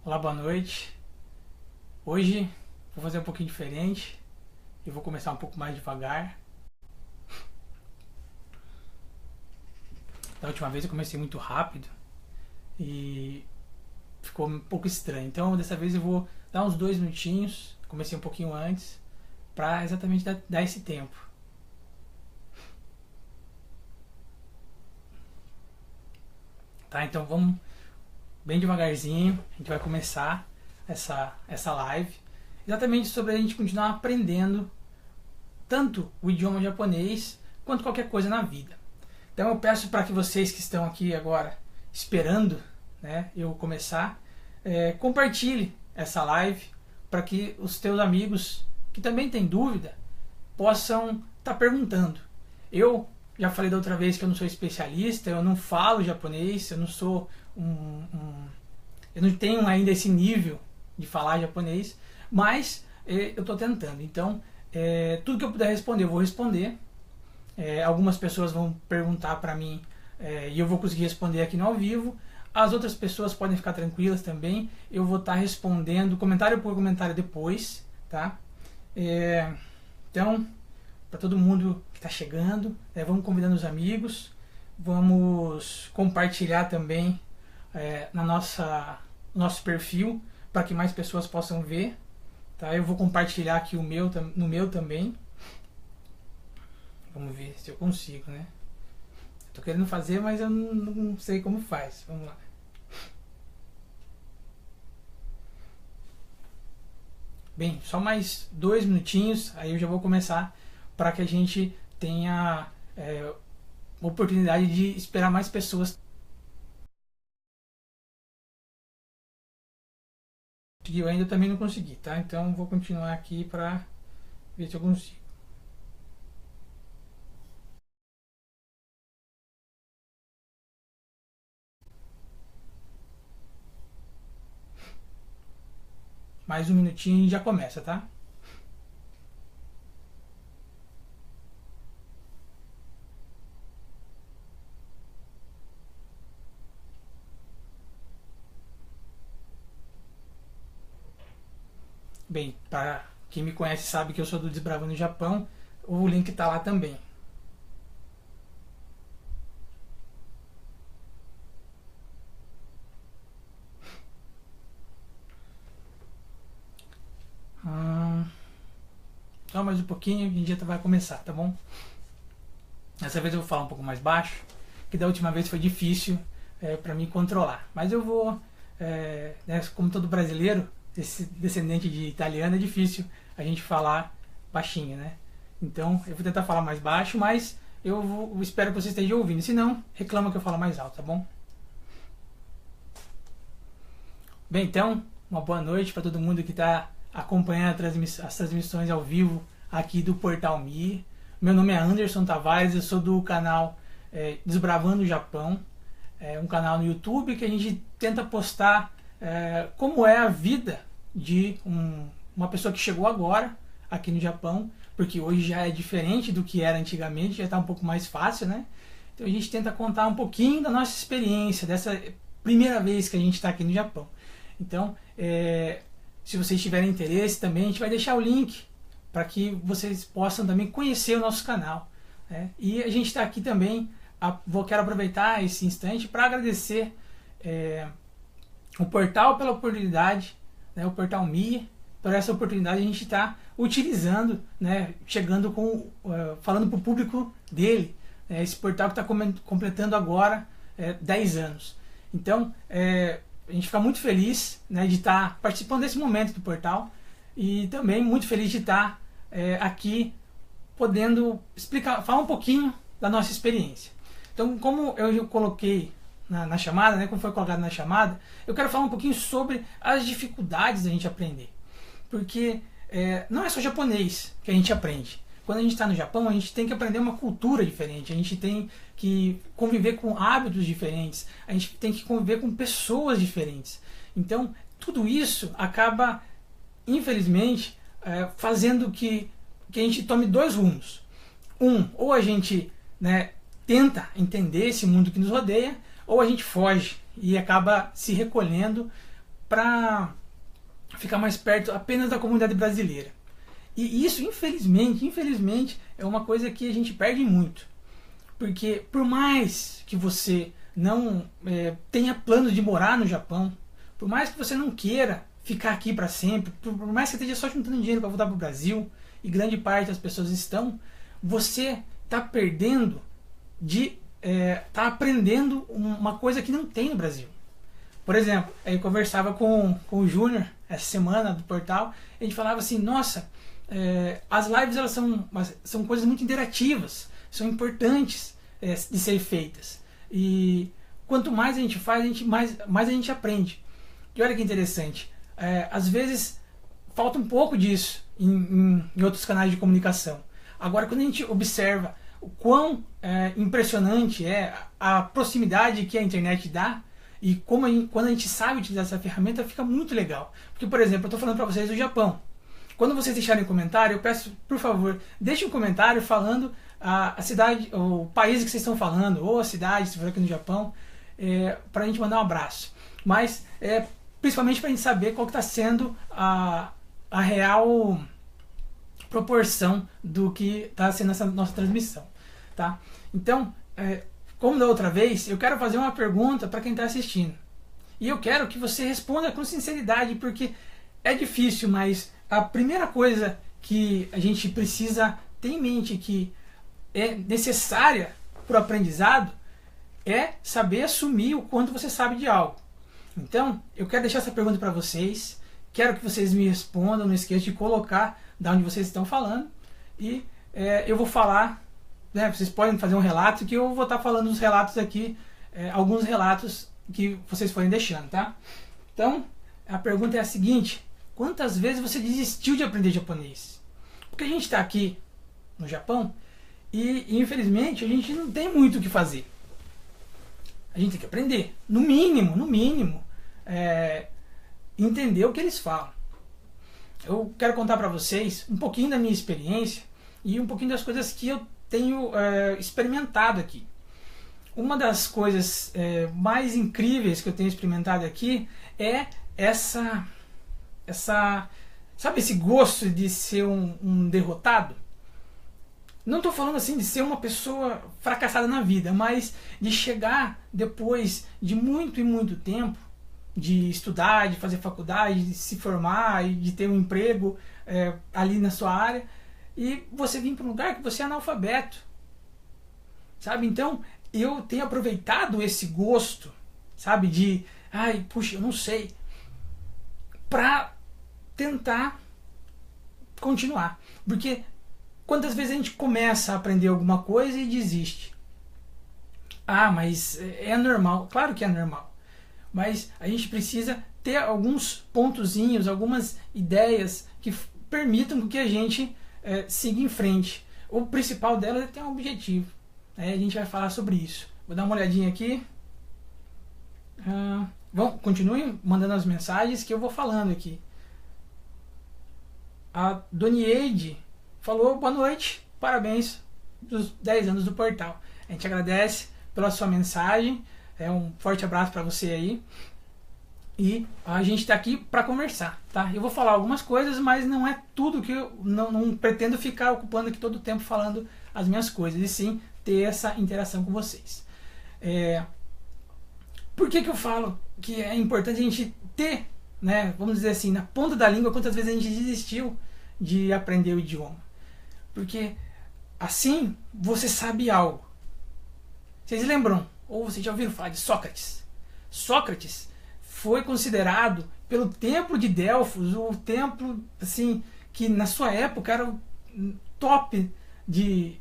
Olá, boa noite. Hoje vou fazer um pouquinho diferente e vou começar um pouco mais devagar. Da última vez eu comecei muito rápido e ficou um pouco estranho. Então dessa vez eu vou dar uns 2 minutinhos, comecei um pouquinho antes, para exatamente dar esse tempo. Tá, então vamos bem devagarzinho, a gente vai começar essa live, exatamente sobre a gente continuar aprendendo tanto o idioma japonês quanto qualquer coisa na vida. Então eu peço para que vocês que estão aqui agora esperando, né, eu começar, compartilhe essa live para que os teus amigos que também têm dúvida possam estar perguntando. Eu já falei da outra vez que eu não sou especialista, eu não falo japonês, eu não sou eu não tenho ainda esse nível de falar japonês, mas eu estou tentando. Então, tudo que eu puder responder, eu vou responder. Algumas pessoas vão perguntar para mim e eu vou conseguir responder aqui no ao vivo. As outras pessoas podem ficar tranquilas também. Eu vou estar respondendo comentário por comentário depois, tá? Então, para todo mundo que está chegando, vamos convidando os amigos, vamos compartilhar também no nosso perfil para que mais pessoas possam ver, tá? Eu vou compartilhar aqui no meu também. Vamos ver se eu consigo, né? Tô querendo fazer, mas eu não sei como faz. Vamos lá. Bem, só mais 2 minutinhos, aí eu já vou começar para que a gente tenha oportunidade de esperar mais pessoas. Eu ainda também não consegui, tá? Então vou continuar aqui para ver se eu consigo. Mais 1 minutinho e já começa, tá? Bem, para quem me conhece sabe que eu sou do Desbravando o Japão, o link tá lá também. Só mais um pouquinho e a gente já vai começar, tá bom? Dessa vez eu vou falar um pouco mais baixo, que da última vez foi difícil para mim controlar. Mas eu vou, como todo brasileiro, esse descendente de italiano, é difícil a gente falar baixinho, né? Então eu vou tentar falar mais baixo, mas eu espero que você esteja ouvindo. Se não, reclama que eu falo mais alto, tá bom? Bem, então, uma boa noite para todo mundo que está acompanhando as transmissões ao vivo aqui do Portal Mi. Meu nome é Anderson Tavares, eu sou do canal Desbravando o Japão, um canal no YouTube que a gente tenta postar como é a vida de uma pessoa que chegou agora aqui no Japão, porque hoje já é diferente do que era antigamente, já está um pouco mais fácil, né? Então a gente tenta contar um pouquinho da nossa experiência, dessa primeira vez que a gente está aqui no Japão. Então, se vocês tiverem interesse também, a gente vai deixar o link para que vocês possam também conhecer o nosso canal, né? E a gente está aqui também, quero aproveitar esse instante para agradecer o portal pela oportunidade, né, o Portal Mi, por essa oportunidade a gente está utilizando, né, chegando falando para o público dele, esse portal que está completando agora 10 anos. Então, a gente fica muito feliz, né, de estar participando desse momento do portal e também muito feliz de estar aqui podendo falar um pouquinho da nossa experiência. Então, como eu coloquei na chamada, né, como foi colocado na chamada, eu quero falar um pouquinho sobre as dificuldades da gente aprender. Porque não é só japonês que a gente aprende. Quando a gente está no Japão, a gente tem que aprender uma cultura diferente, a gente tem que conviver com hábitos diferentes, a gente tem que conviver com pessoas diferentes. Então, tudo isso acaba, infelizmente, fazendo que a gente tome 2 rumos. Ou a gente, né, tenta entender esse mundo que nos rodeia, ou a gente foge e acaba se recolhendo para ficar mais perto apenas da comunidade brasileira. E isso, infelizmente, é uma coisa que a gente perde muito. Porque por mais que você não tenha planos de morar no Japão, por mais que você não queira ficar aqui para sempre, por mais que você esteja só juntando dinheiro para voltar para o Brasil, e grande parte das pessoas estão, você está perdendo tá aprendendo uma coisa que não tem no Brasil. Por exemplo, eu conversava com o Júnior essa semana do portal, e a gente falava assim, nossa, as lives elas são coisas muito interativas, são importantes de serem feitas. E quanto mais a gente faz, mais a gente aprende. E olha que interessante, às vezes falta um pouco disso em outros canais de comunicação. Agora, quando a gente observa o quão impressionante é a proximidade que a internet dá, e quando a gente sabe utilizar essa ferramenta, fica muito legal. Porque, por exemplo, eu estou falando para vocês do Japão. Quando vocês deixarem um comentário, eu peço, por favor, deixe um comentário falando a cidade, o país que vocês estão falando, ou a cidade, se for aqui no Japão, para a gente mandar um abraço. Mas, principalmente para a gente saber qual está sendo a real proporção do que está sendo essa nossa transmissão. Tá? Então, como da outra vez, eu quero fazer uma pergunta para quem está assistindo. E eu quero que você responda com sinceridade, porque é difícil, mas a primeira coisa que a gente precisa ter em mente que é necessária para o aprendizado é saber assumir o quanto você sabe de algo. Então, eu quero deixar essa pergunta para vocês, quero que vocês me respondam, não esqueça de colocar de onde vocês estão falando, e eu vou falar, vocês podem fazer um relato, que eu vou estar falando os relatos aqui, alguns relatos que vocês forem deixando, tá? Então, a pergunta é a seguinte: quantas vezes você desistiu de aprender japonês? Porque a gente está aqui no Japão e infelizmente a gente não tem muito o que fazer. A gente tem que aprender, no mínimo, entender o que eles falam. Eu quero contar para vocês um pouquinho da minha experiência e um pouquinho das coisas que eu tenho experimentado aqui. Uma das coisas mais incríveis que eu tenho experimentado aqui é sabe esse gosto de ser um derrotado? Não estou falando assim de ser uma pessoa fracassada na vida, mas de chegar depois de muito e muito tempo, de estudar, de fazer faculdade, de se formar e de ter um emprego ali na sua área, e você vir para um lugar que você é analfabeto. Sabe? Então, eu tenho aproveitado esse gosto, sabe, de, puxa, eu não sei, para tentar continuar. Porque quantas vezes a gente começa a aprender alguma coisa e desiste? Mas é normal. Claro que é normal. Mas a gente precisa ter alguns pontozinhos, algumas ideias que permitam que a gente siga em frente. O principal delas é ter um objetivo. A gente vai falar sobre isso. Vou dar uma olhadinha aqui. Continuem mandando as mensagens que eu vou falando aqui. A Donieide falou: boa noite, parabéns dos 10 anos do portal. A gente agradece pela sua mensagem. Um forte abraço para você aí. E a gente está aqui para conversar, tá? Eu vou falar algumas coisas, mas não é tudo que eu não pretendo ficar ocupando aqui todo o tempo falando as minhas coisas, e sim ter essa interação com vocês. Por que eu falo que é importante a gente ter, vamos dizer assim, na ponta da língua, quantas vezes a gente desistiu de aprender o idioma? Porque assim você sabe algo. Vocês lembram, ou vocês já ouviram falar de Sócrates? Sócrates foi considerado pelo templo de Delfos, o templo assim, que na sua época era o top de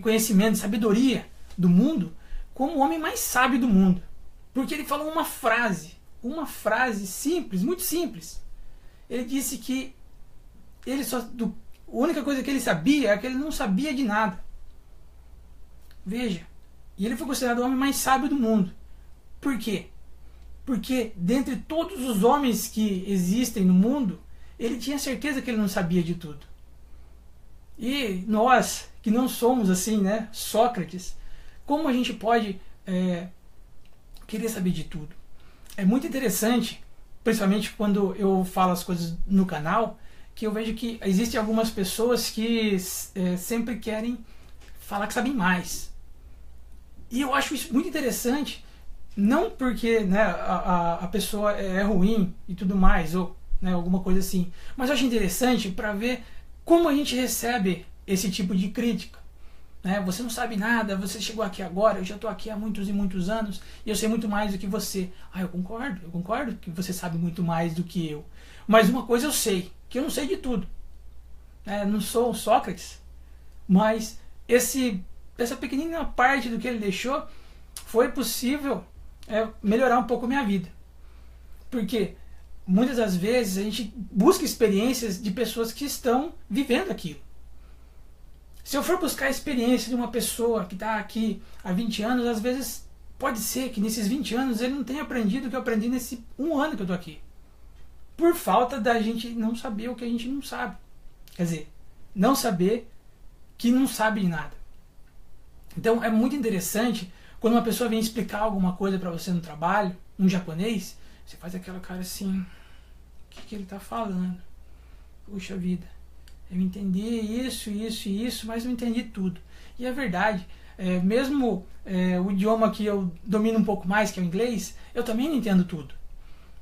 conhecimento, de sabedoria do mundo, como o homem mais sábio do mundo. Porque ele falou uma frase simples, muito simples. Ele disse que a única coisa que ele sabia é que ele não sabia de nada. Veja, e ele foi considerado o homem mais sábio do mundo. Por quê? Porque dentre todos os homens que existem no mundo, ele tinha certeza que ele não sabia de tudo. E nós, que não somos assim, Sócrates, como a gente pode querer saber de tudo? é muito interessante, principalmente quando eu falo as coisas no canal, que eu vejo que existem algumas pessoas que sempre querem falar que sabem mais. E eu acho isso muito interessante, não porque, né, a pessoa é ruim e tudo mais, ou, né, alguma coisa assim, mas eu acho interessante para ver como a gente recebe esse tipo de crítica. Né? Você não sabe nada, você chegou aqui agora, eu já estou aqui há muitos e muitos anos e eu sei muito mais do que você. Ah, eu concordo que você sabe muito mais do que eu. Mas uma coisa eu sei, que eu não sei de tudo. Não sou Sócrates, mas essa pequenina parte do que ele deixou foi possível melhorar um pouco a minha vida. Porque muitas das vezes a gente busca experiências de pessoas que estão vivendo aquilo. Se eu for buscar a experiência de uma pessoa que está aqui há 20 anos, às vezes pode ser que nesses 20 anos ele não tenha aprendido o que eu aprendi nesse 1 ano que eu estou aqui. Por falta da gente não saber o que a gente não sabe. Quer dizer, não saber que não sabe de nada. Então é muito interessante quando uma pessoa vem explicar alguma coisa para você no trabalho, um japonês, você faz aquela cara assim, o que ele está falando? Puxa vida, eu entendi isso, isso e isso, mas não entendi tudo. E é verdade, mesmo o idioma que eu domino um pouco mais, que é o inglês, eu também não entendo tudo.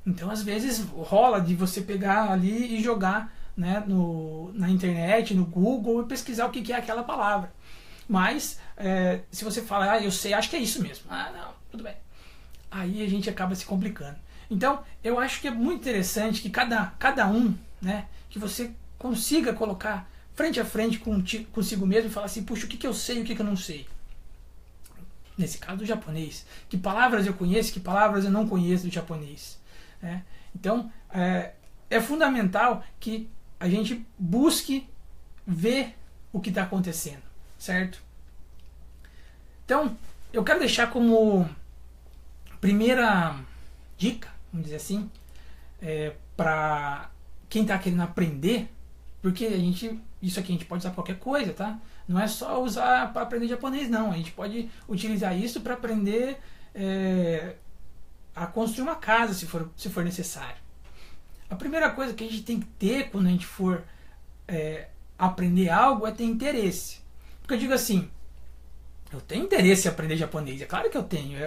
Então às vezes rola de você pegar ali e jogar, né, na internet, no Google, e pesquisar o que é aquela palavra. Mas se você fala, eu sei, acho que é isso mesmo. Ah, não, tudo bem. Aí a gente acaba se complicando. Então eu acho que é muito interessante que cada um, né, que você consiga colocar frente a frente consigo mesmo e falar assim, puxa, o que eu sei e o que eu não sei. Nesse caso do japonês. Que palavras eu conheço, que palavras eu não conheço do japonês. Né? Então é fundamental que a gente busque ver o que está acontecendo, certo? Então eu quero deixar como primeira dica, vamos dizer assim, para quem está querendo aprender, porque isso aqui a gente pode usar para qualquer coisa, tá? Não é só usar para aprender japonês, não. A gente pode utilizar isso para aprender a construir uma casa, se for necessário. A primeira coisa que a gente tem que ter quando a gente for aprender algo é ter interesse. Porque eu digo assim, eu tenho interesse em aprender japonês, é claro que eu tenho,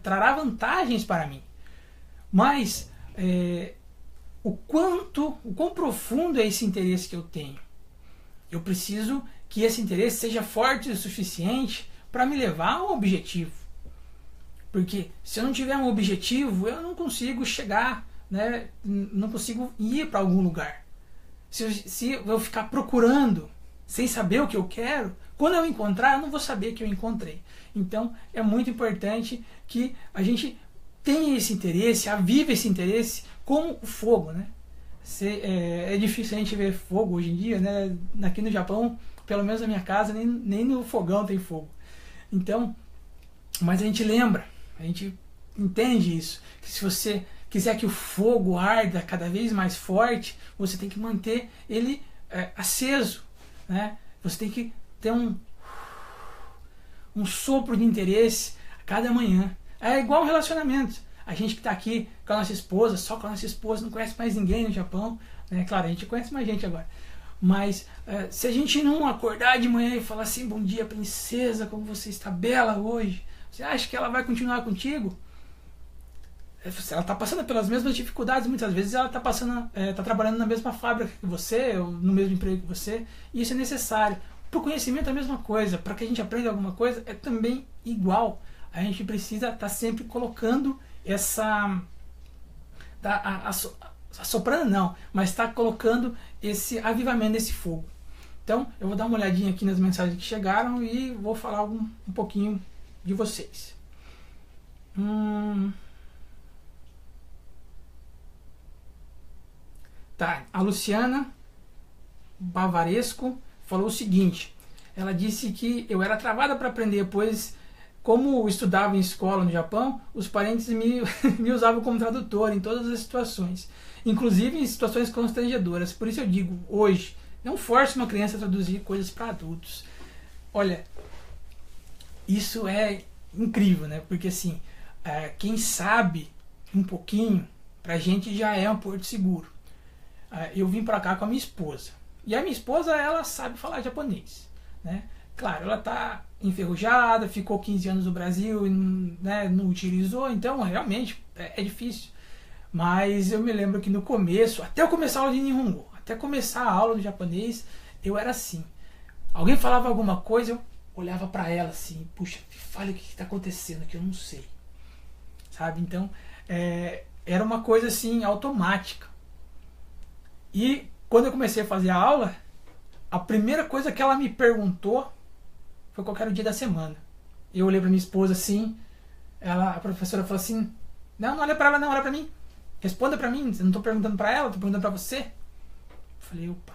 trará vantagens para mim. Mas o quão profundo é esse interesse que eu tenho? Eu preciso que esse interesse seja forte o suficiente para me levar a um objetivo. Porque se eu não tiver um objetivo, eu não consigo chegar, né, não consigo ir para algum lugar. Se eu ficar procurando sem saber o que eu quero, quando eu encontrar, eu não vou saber que eu encontrei. Então é muito importante que a gente tenha esse interesse, avive esse interesse, como o fogo, né? É difícil a gente ver fogo hoje em dia, né? Aqui no Japão, pelo menos na minha casa, nem no fogão tem fogo. Então, mas a gente lembra, a gente entende isso, que se você quiser que o fogo arda cada vez mais forte, você tem que manter ele aceso, né? Você tem que ter um sopro de interesse a cada manhã. É igual um relacionamento. A gente que está aqui com a nossa esposa, só com a nossa esposa, não conhece mais ninguém no Japão, né? Claro, a gente conhece mais gente agora. Mas se a gente não acordar de manhã e falar assim, bom dia princesa, como você está bela hoje, você acha que ela vai continuar contigo? Ela está passando pelas mesmas dificuldades, muitas vezes ela está trabalhando na mesma fábrica que você, ou no mesmo emprego que você, e isso é necessário. Para o conhecimento é a mesma coisa, para que a gente aprenda alguma coisa é também igual. A gente precisa estar sempre colocando assoprando não, mas está colocando esse avivamento desse fogo. Então eu vou dar uma olhadinha aqui nas mensagens que chegaram e vou falar um pouquinho de vocês. Tá, a Luciana Bavaresco falou o seguinte, ela disse que eu era travada para aprender, pois como eu estudava em escola no Japão, os parentes me usavam como tradutor em todas as situações, inclusive em situações constrangedoras. Por isso eu digo, hoje, não force uma criança a traduzir coisas para adultos. Olha, isso é incrível, né? Porque assim, quem sabe um pouquinho, pra gente já é um porto seguro. Eu vim pra cá com a minha esposa. E a minha esposa, ela sabe falar japonês, né? Claro, ela tá enferrujada, ficou 15 anos no Brasil e, né, não utilizou, então realmente é difícil. Mas eu me lembro que no começo, até eu começar a aula de Nihongo, até começar a aula de japonês, eu era assim. Alguém falava alguma coisa, eu olhava pra ela assim, puxa, fale o que está acontecendo, que eu não sei. Sabe? Então, era uma coisa assim, automática. E quando eu comecei a fazer a aula, a primeira coisa que ela me perguntou foi qual era o dia da semana. Eu olhei pra minha esposa assim, a professora falou assim, não olha pra ela não, olha pra mim. Responda pra mim, eu não tô perguntando pra ela, tô perguntando pra você. Eu falei, opa.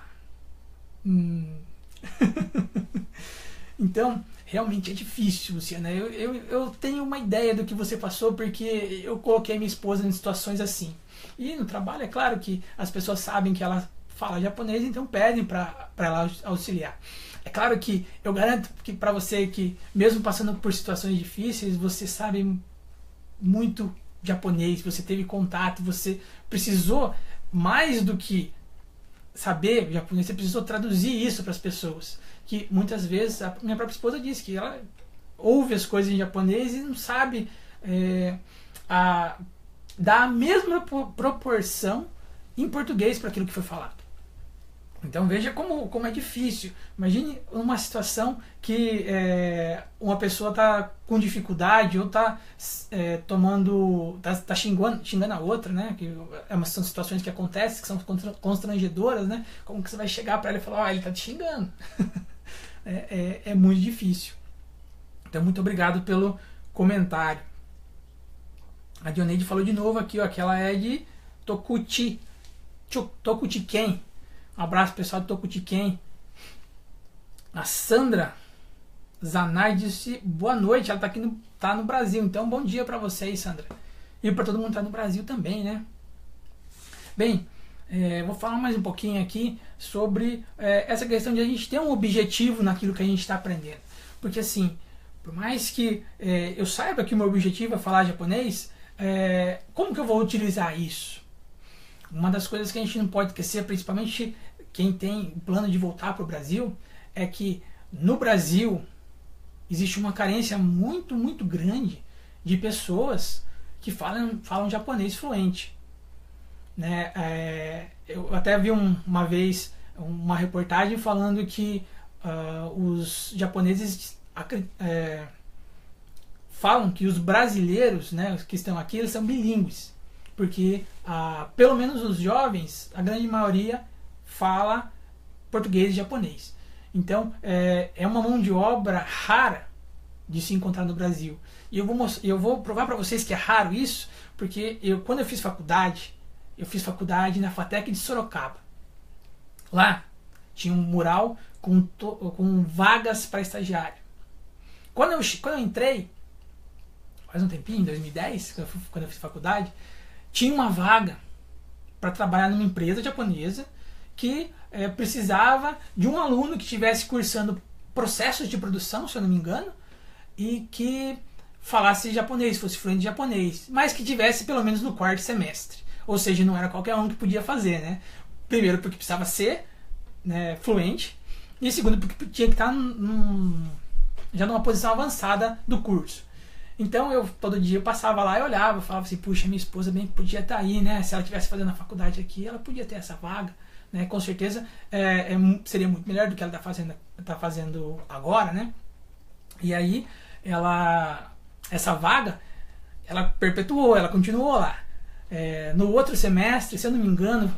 Então, realmente é difícil, Luciana. Eu tenho uma ideia do que você passou, porque eu coloquei minha esposa em situações assim. E no trabalho, é claro que as pessoas sabem que ela fala japonês, então pedem para ela auxiliar. É claro que eu garanto que para você que, mesmo passando por situações difíceis, você sabe muito japonês, você teve contato, você precisou, mais do que saber japonês, você precisou traduzir isso para as pessoas. Que muitas vezes, a minha própria esposa disse que ela ouve as coisas em japonês e não sabe dar a mesma proporção em português para aquilo que foi falado. Então veja como é difícil. Imagine uma situação que uma pessoa está com dificuldade ou está tá xingando a outra, né? Que são situações que acontecem, que são constrangedoras, né? Como que você vai chegar para ela e falar, ele está te xingando? É muito difícil. Então muito obrigado pelo comentário. A Dioneide falou de novo aqui, ó, que ela é de Tokutiken. Um abraço pessoal do Tokutiken. A Sandra Zanai disse boa noite. Ela tá no Brasil, então bom dia para você aí, Sandra. E para todo mundo que tá no Brasil também, né? Bem, vou falar mais um pouquinho aqui sobre essa questão de a gente ter um objetivo naquilo que a gente está aprendendo. Porque assim, por mais que eu saiba que o meu objetivo é falar japonês, como que eu vou utilizar isso? Uma das coisas que a gente não pode esquecer, principalmente quem tem o plano de voltar para o Brasil, é que no Brasil existe uma carência muito, muito grande de pessoas que falam japonês fluente. Né? Eu até vi uma vez uma reportagem falando que os japoneses falam que os brasileiros, né, que estão aqui, eles são bilíngues. Porque, pelo menos os jovens, a grande maioria fala português e japonês. Então, é uma mão de obra rara de se encontrar no Brasil. E eu vou provar para vocês que é raro isso, porque quando eu fiz faculdade na FATEC de Sorocaba. Lá tinha um mural com vagas para estagiário. Quando eu entrei, faz um tempinho, em 2010, quando eu fiz faculdade, tinha uma vaga para trabalhar numa empresa japonesa que precisava de um aluno que estivesse cursando processos de produção, se eu não me engano, e que falasse japonês, fosse fluente em japonês, mas que tivesse pelo menos no quarto semestre. Ou seja, não era qualquer um que podia fazer, né? Primeiro porque precisava ser, né, fluente, e segundo porque tinha que estar já numa posição avançada do curso. Então todo dia eu passava lá e olhava, falava assim, puxa, minha esposa bem que podia estar aí, né? Se ela estivesse fazendo a faculdade aqui, ela podia ter essa vaga, né? Com certeza seria muito melhor do que ela está fazendo agora, né? E aí essa vaga, ela perpetuou, ela continuou lá. No outro semestre, se eu não me engano,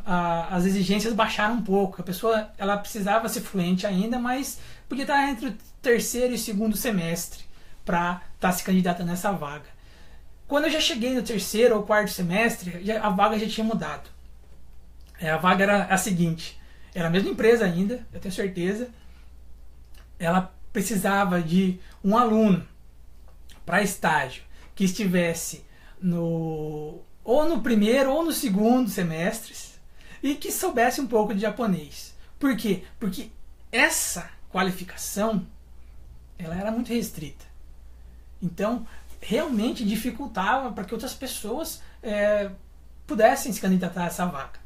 as exigências baixaram um pouco. A pessoa ela precisava ser fluente ainda, mas podia estar entre o terceiro e segundo semestre para estar se candidatando nessa vaga. Quando eu já cheguei no terceiro ou quarto semestre, a vaga já tinha mudado. A vaga era a seguinte: era a mesma empresa ainda, eu tenho certeza. Ela precisava de um aluno para estágio que estivesse ou no primeiro ou no segundo semestres e que soubesse um pouco de japonês. Por quê? Porque essa qualificação ela era muito restrita. Então, realmente dificultava para que outras pessoas pudessem se candidatar a essa vaga.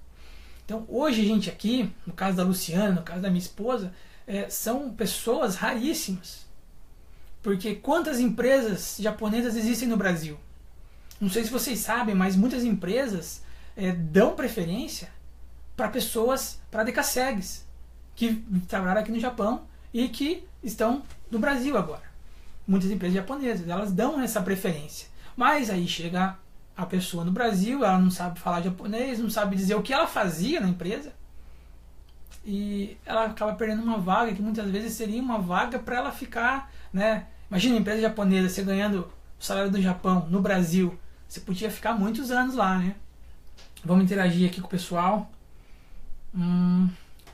Então, hoje a gente aqui, no caso da Luciana, no caso da minha esposa, são pessoas raríssimas. Porque quantas empresas japonesas existem no Brasil? Não sei se vocês sabem, mas muitas empresas dão preferência para pessoas, para decassegues, que trabalharam aqui no Japão e que estão no Brasil agora. Muitas empresas japonesas, elas dão essa preferência. Mas aí chega a pessoa no Brasil, ela não sabe falar japonês, não sabe dizer o que ela fazia na empresa, e ela acaba perdendo uma vaga que muitas vezes seria uma vaga para ela ficar, né? Imagina uma empresa japonesa, você ganhando o salário do Japão no Brasil, você podia ficar muitos anos lá, né? Vamos interagir aqui com o pessoal.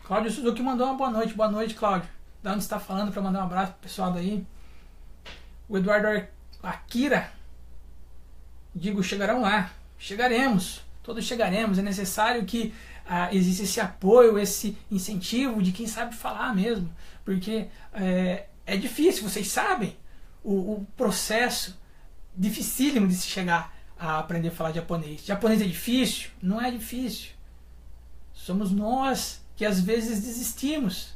Cláudio Suzuki mandou uma boa noite. Boa noite, Cláudio. Da onde você está falando, para mandar um abraço pro pessoal daí. O Eduardo Akira, digo, chegarão lá. Chegaremos. Todos chegaremos. É necessário que exista esse apoio, esse incentivo de quem sabe falar mesmo. Porque é difícil, vocês sabem o processo dificílimo de se chegar a aprender a falar japonês. Japonês é difícil? Não é difícil. Somos nós que às vezes desistimos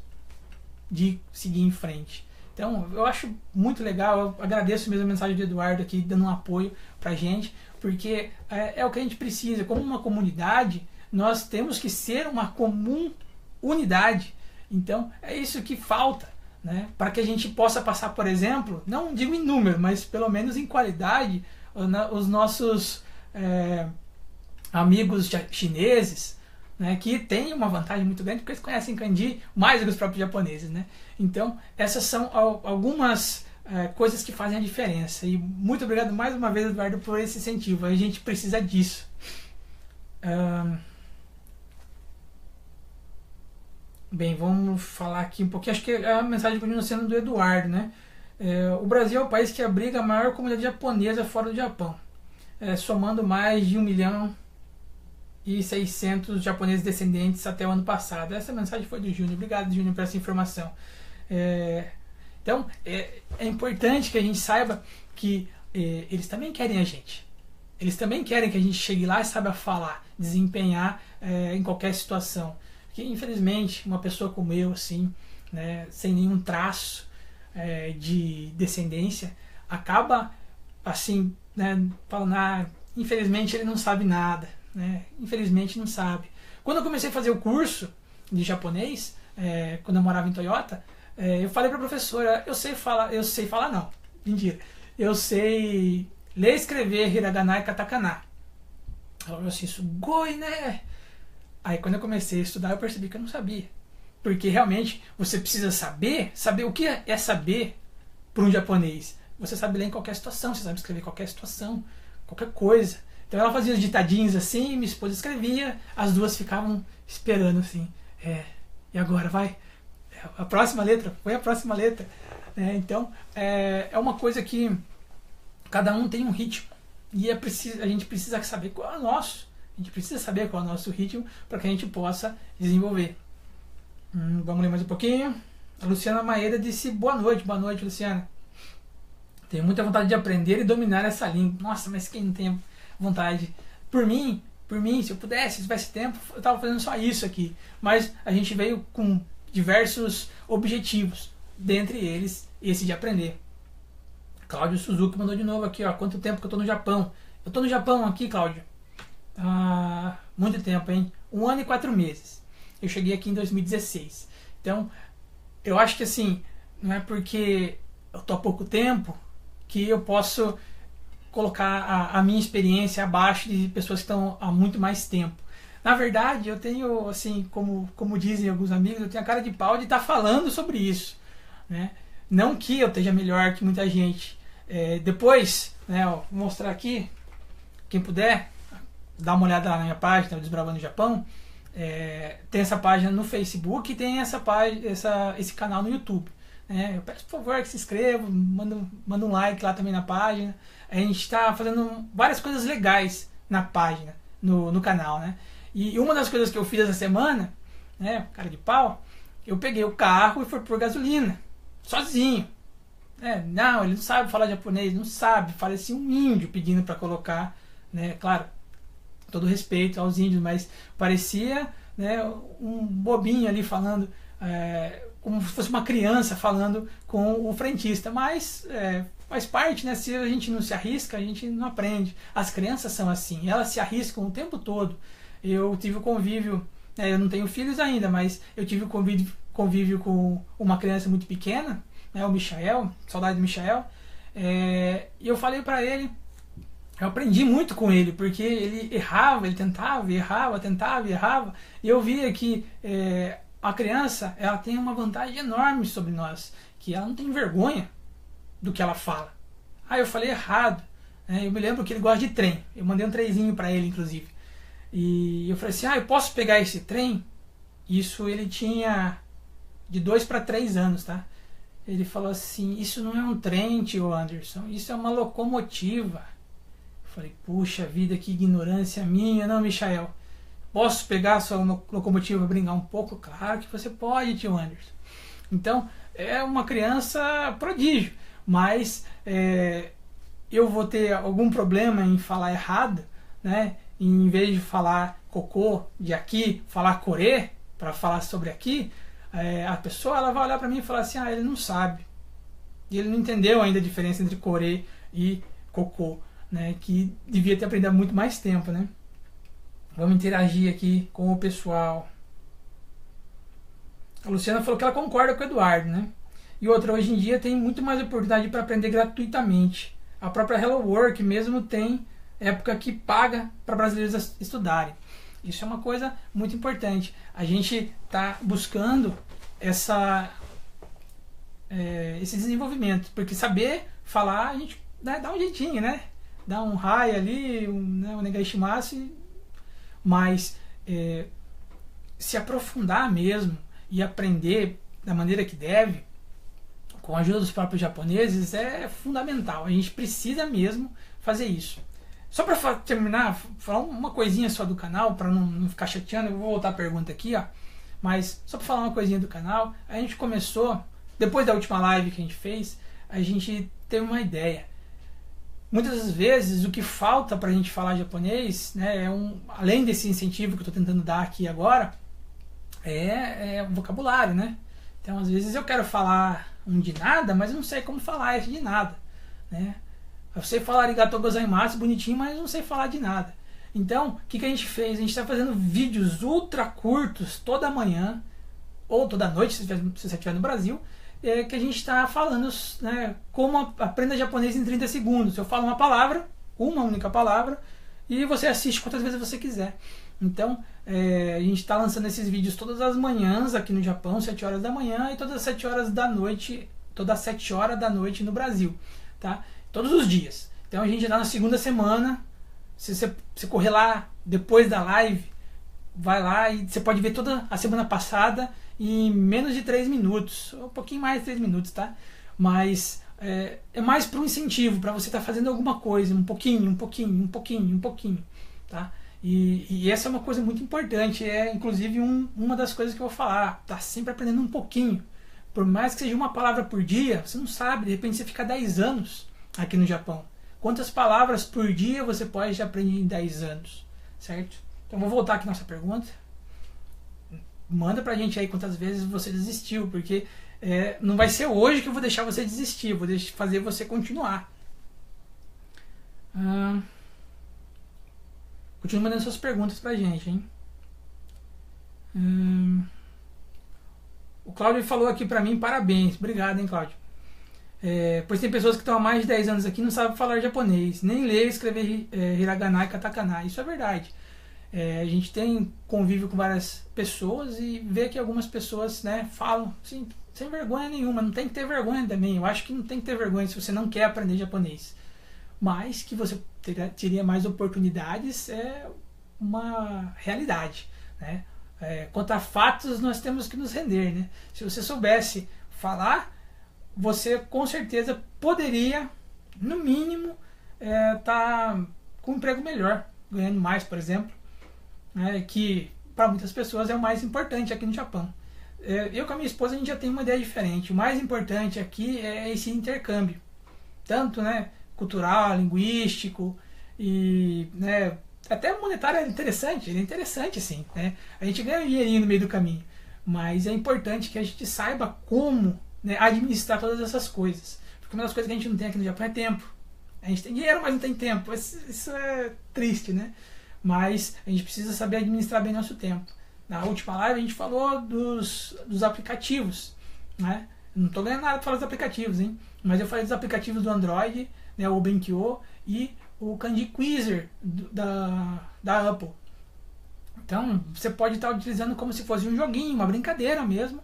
de seguir em frente. Então, eu acho muito legal, eu agradeço mesmo a mensagem do Eduardo aqui, dando um apoio pra gente, porque é o que a gente precisa. Como uma comunidade, nós temos que ser uma comum unidade. Então, é isso que falta, né? Para que a gente possa passar, por exemplo, não digo em número, mas pelo menos em qualidade, os nossos amigos chineses, né, que tem uma vantagem muito grande porque eles conhecem kanji mais do que os próprios japoneses, né? Então, essas são algumas coisas que fazem a diferença. E muito obrigado mais uma vez, Eduardo, por esse incentivo. A gente precisa disso. Bem, vamos falar aqui um pouquinho. Acho que a mensagem continua sendo do Eduardo, né? O Brasil é o país que abriga a maior comunidade japonesa fora do Japão, somando mais de 1.600.000 japoneses descendentes até o ano passado. Essa mensagem foi do Júnior. Obrigado, Júnior, por essa informação. Então, é importante que a gente saiba que eles também querem a gente. Eles também querem que a gente chegue lá e saiba falar, desempenhar em qualquer situação. Porque, infelizmente, uma pessoa como eu, assim, né, sem nenhum traço de descendência, acaba, assim, né, falando, infelizmente ele não sabe nada. Né? Infelizmente não sabe. Quando eu comecei a fazer o curso de japonês, quando eu morava em Toyota, eu falei para a professora, eu sei falar não, mentira, eu sei ler e escrever hiragana e katakana. Ela falou assim, sugoi, né? Aí quando eu comecei a estudar, eu percebi que eu não sabia, porque realmente você precisa saber o que é saber para um japonês. Você sabe ler em qualquer situação, você sabe escrever em qualquer situação, qualquer coisa. Então ela fazia os ditadinhos assim, minha esposa escrevia, as duas ficavam esperando assim, e agora vai? A próxima letra, foi a próxima letra. Então é uma coisa que cada um tem um ritmo, e a gente precisa saber qual é o nosso. A gente precisa saber qual é o nosso ritmo para que a gente possa desenvolver. Vamos ler mais um pouquinho. A Luciana Maeda disse boa noite, Luciana. Tenho muita vontade de aprender e dominar essa língua. Nossa, mas quem não tem vontade? Por mim, se eu pudesse, se tivesse tempo, eu estava fazendo só isso aqui. Mas a gente veio com diversos objetivos, dentre eles esse de aprender. Cláudio Suzuki mandou de novo aqui, ó, quanto tempo que eu estou no Japão. Eu estou no Japão aqui, Cláudio, muito tempo, hein? 1 ano e 4 meses. Eu cheguei aqui em 2016. Então, eu acho que assim, não é porque eu estou há pouco tempo que eu posso colocar a minha experiência abaixo de pessoas que estão há muito mais tempo. Na verdade, eu tenho, assim, como dizem alguns amigos, eu tenho a cara de pau de estar falando sobre isso, né? Não que eu esteja melhor que muita gente. Depois, né, ó, vou mostrar aqui, quem puder, dá uma olhada lá na minha página, Desbravando o Japão. Tem essa página no Facebook e tem esse canal no YouTube. Eu peço por favor que se inscreva, manda um like lá também na página. A gente está fazendo várias coisas legais na página, no canal, né? E uma das coisas que eu fiz essa semana, né, cara de pau, eu peguei o carro e fui por gasolina, sozinho. Não, ele não sabe falar japonês, não sabe, parecia um índio pedindo para colocar, né, claro, todo respeito aos índios, mas parecia, né, um bobinho ali falando, como se fosse uma criança falando com o frentista, mas faz parte, né, se a gente não se arrisca, a gente não aprende. As crianças são assim, elas se arriscam o tempo todo. Eu tive o convívio, eu não tenho filhos ainda, mas eu tive o convívio com uma criança muito pequena, né, o Michael, saudade do Michael, e eu falei para ele, eu aprendi muito com ele, porque ele errava, ele tentava, errava, tentava, errava, e eu via que a criança, ela tem uma vantagem enorme sobre nós, que ela não tem vergonha do que ela fala. Eu falei errado, né? Eu me lembro que ele gosta de trem, eu mandei um trenzinho para ele, inclusive, e eu falei assim, eu posso pegar esse trem? Isso ele tinha de 2 para 3 anos, tá? Ele falou assim, isso não é um trem, tio Anderson, isso é uma locomotiva. Eu falei, puxa vida, que ignorância minha, não, Michael? Posso pegar a sua locomotiva e brincar um pouco? Claro que você pode, tio Anderson. Então, é uma criança prodígio, mas eu vou ter algum problema em falar errado, né? Em vez de falar cocô de aqui, falar corê, para falar sobre aqui, a pessoa ela vai olhar para mim e falar assim, ele não sabe. E ele não entendeu ainda a diferença entre corê e cocô, né? Que devia ter aprendido há muito mais tempo, né? Vamos interagir aqui com o pessoal. A Luciana falou que ela concorda com o Eduardo, né? E outra, hoje em dia tem muito mais oportunidade para aprender gratuitamente. A própria Hello Work mesmo tem época que paga para brasileiros estudarem. Isso é uma coisa muito importante. A gente está buscando esse desenvolvimento, porque saber falar, a gente dá um jeitinho, né? Dá um raio ali, um negaishimasu, mas se aprofundar mesmo e aprender da maneira que deve, com a ajuda dos próprios japoneses, é fundamental. A gente precisa mesmo fazer isso. Só para terminar, falar uma coisinha só do canal, para não ficar chateando, eu vou voltar a pergunta aqui, mas só para falar uma coisinha do canal, a gente começou, depois da última live que a gente fez, a gente teve uma ideia. Muitas das vezes o que falta para a gente falar japonês, né, além desse incentivo que eu estou tentando dar aqui agora, é o vocabulário, né? Então às vezes eu quero falar um de nada, mas eu não sei como falar esse de nada, né? Eu sei falar arigatou gozaimasu bonitinho, mas não sei falar de nada. Então, o que a gente fez? A gente está fazendo vídeos ultra curtos toda manhã, ou toda noite, se você estiver no Brasil, que a gente está falando, né, como aprenda japonês em 30 segundos. Eu falo uma palavra, uma única palavra, e você assiste quantas vezes você quiser. Então, a gente está lançando esses vídeos todas as manhãs aqui no Japão, 7 horas da manhã, e todas as 7 horas da noite, todas as 7 horas da noite no Brasil, tá? Todos os dias. Então a gente está na segunda semana. Se você correr lá depois da live, vai lá e você pode ver toda a semana passada em menos de 3 minutos. Um pouquinho mais de 3 minutos, tá? Mas é mais para um incentivo, para você estar fazendo alguma coisa, um pouquinho, tá? E essa é uma coisa muito importante. Inclusive uma das coisas que eu vou falar. Tá sempre aprendendo um pouquinho. Por mais que seja uma palavra por dia, você não sabe. De repente você fica 10 anos aqui no Japão. Quantas palavras por dia você pode aprender em 10 anos? Certo? Então vou voltar aqui à nossa pergunta. Manda pra gente aí quantas vezes você desistiu, porque não vai ser hoje que eu vou deixar você desistir, eu vou fazer você continuar. Continue mandando suas perguntas pra gente, hein? O Cláudio falou aqui pra mim, parabéns. Obrigado, hein, Cláudio. Pois tem pessoas que estão há mais de 10 anos aqui e não sabem falar japonês, nem ler e escrever hiragana e katakana. Isso é verdade. A gente tem convívio com várias pessoas e vê que algumas pessoas, né, falam assim, sem vergonha nenhuma. Não tem que ter vergonha também. Eu acho que não tem que ter vergonha se você não quer aprender japonês. Mas que você teria mais oportunidades é uma realidade, né? Quanto a fatos, nós temos que nos render, né? Se você soubesse falar, você com certeza poderia, no mínimo, tá com um emprego melhor, ganhando mais, por exemplo, né, que para muitas pessoas é o mais importante aqui no Japão. eu com a minha esposa a gente já tem uma ideia diferente. O mais importante aqui é esse intercâmbio, tanto, né, cultural, linguístico e, né, até monetário é interessante, ele é interessante sim, né? A gente ganha um dinheirinho no meio do caminho, mas é importante que a gente saiba como, né, administrar todas essas coisas, porque uma das coisas que a gente não tem aqui no Japão é tempo. A gente tem dinheiro, mas não tem tempo. Isso é triste, né? Mas a gente precisa saber administrar bem nosso tempo. Na última live a gente falou dos aplicativos, né? Não estou ganhando nada para falar dos aplicativos, hein? Mas eu falei dos aplicativos do Android, né? O Benkyo e o Kanji Quizzer da Apple. Então você pode estar utilizando como se fosse um joguinho, uma brincadeira mesmo,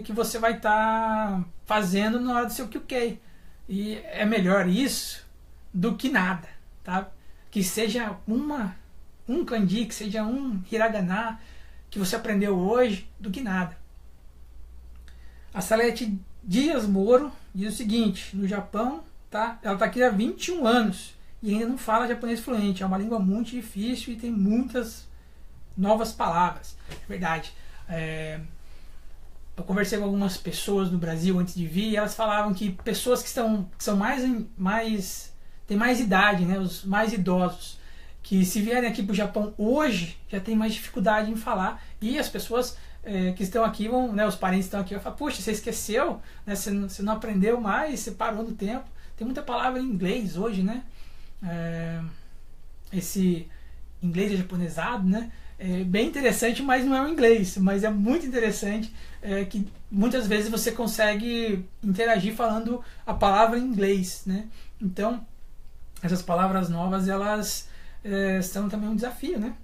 que você vai estar fazendo na hora do seu QK. E é melhor isso do que nada, tá? Que seja um kanji, que seja um hiragana que você aprendeu hoje, do que nada. A Salete Dias Moro diz o seguinte: no Japão, tá? Ela está aqui há 21 anos e ainda não fala japonês fluente. É uma língua muito difícil e tem muitas novas palavras. É verdade. Eu conversei com algumas pessoas no Brasil antes de vir e elas falavam que pessoas que são têm mais idade, né, os mais idosos, que se vierem aqui para o Japão hoje já tem mais dificuldade em falar, e as pessoas que estão aqui vão, né, os parentes estão aqui, vão falar: puxa, você esqueceu, né, você não aprendeu mais, você parou no tempo. Tem muita palavra em inglês hoje, né? Esse inglês é japonesado, né? É bem interessante, mas não é o inglês, mas é muito interessante, que muitas vezes você consegue interagir falando a palavra em inglês, né? Então, essas palavras novas, elas são também um desafio, né?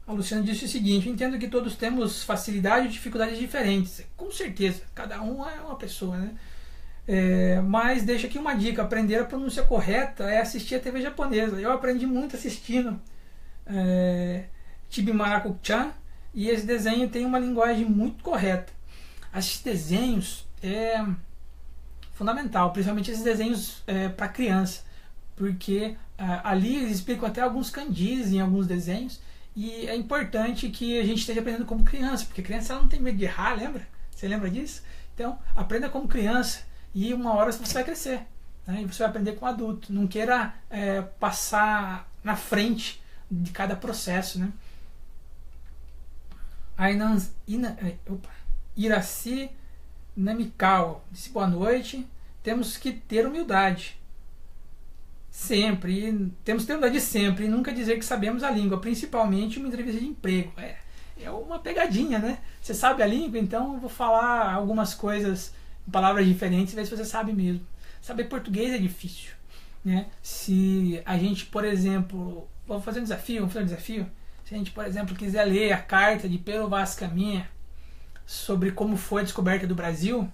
A Luciana disse o seguinte: eu entendo que todos temos facilidade e dificuldades diferentes. Com certeza, cada um é uma pessoa, né? Mas deixa aqui uma dica: aprender a pronúncia correta é assistir a TV japonesa. Eu aprendi muito assistindo Chibi Maraku-chan, e esse desenho tem uma linguagem muito correta. Esses desenhos é fundamental, principalmente esses desenhos para criança, porque ali eles explicam até alguns kanjis em alguns desenhos, e é importante que a gente esteja aprendendo como criança, porque a criança ela não tem medo de errar, lembra? Você lembra disso? Então, aprenda como criança e uma hora você vai crescer, né? E você vai aprender como adulto. Não queira passar na frente de cada processo, né? Iraci Namikawa disse: boa noite. Temos que ter humildade sempre, temos que ter humildade sempre, e nunca dizer que sabemos a língua, principalmente uma entrevista de emprego. É uma pegadinha, né? Você sabe a língua, então eu vou falar algumas coisas em palavras diferentes e ver se você sabe mesmo. Saber português é difícil, né? Se a gente, por exemplo, vamos fazer um desafio. Se a gente, por exemplo, quiser ler a carta de Pero Vaz Caminha sobre como foi a descoberta do Brasil,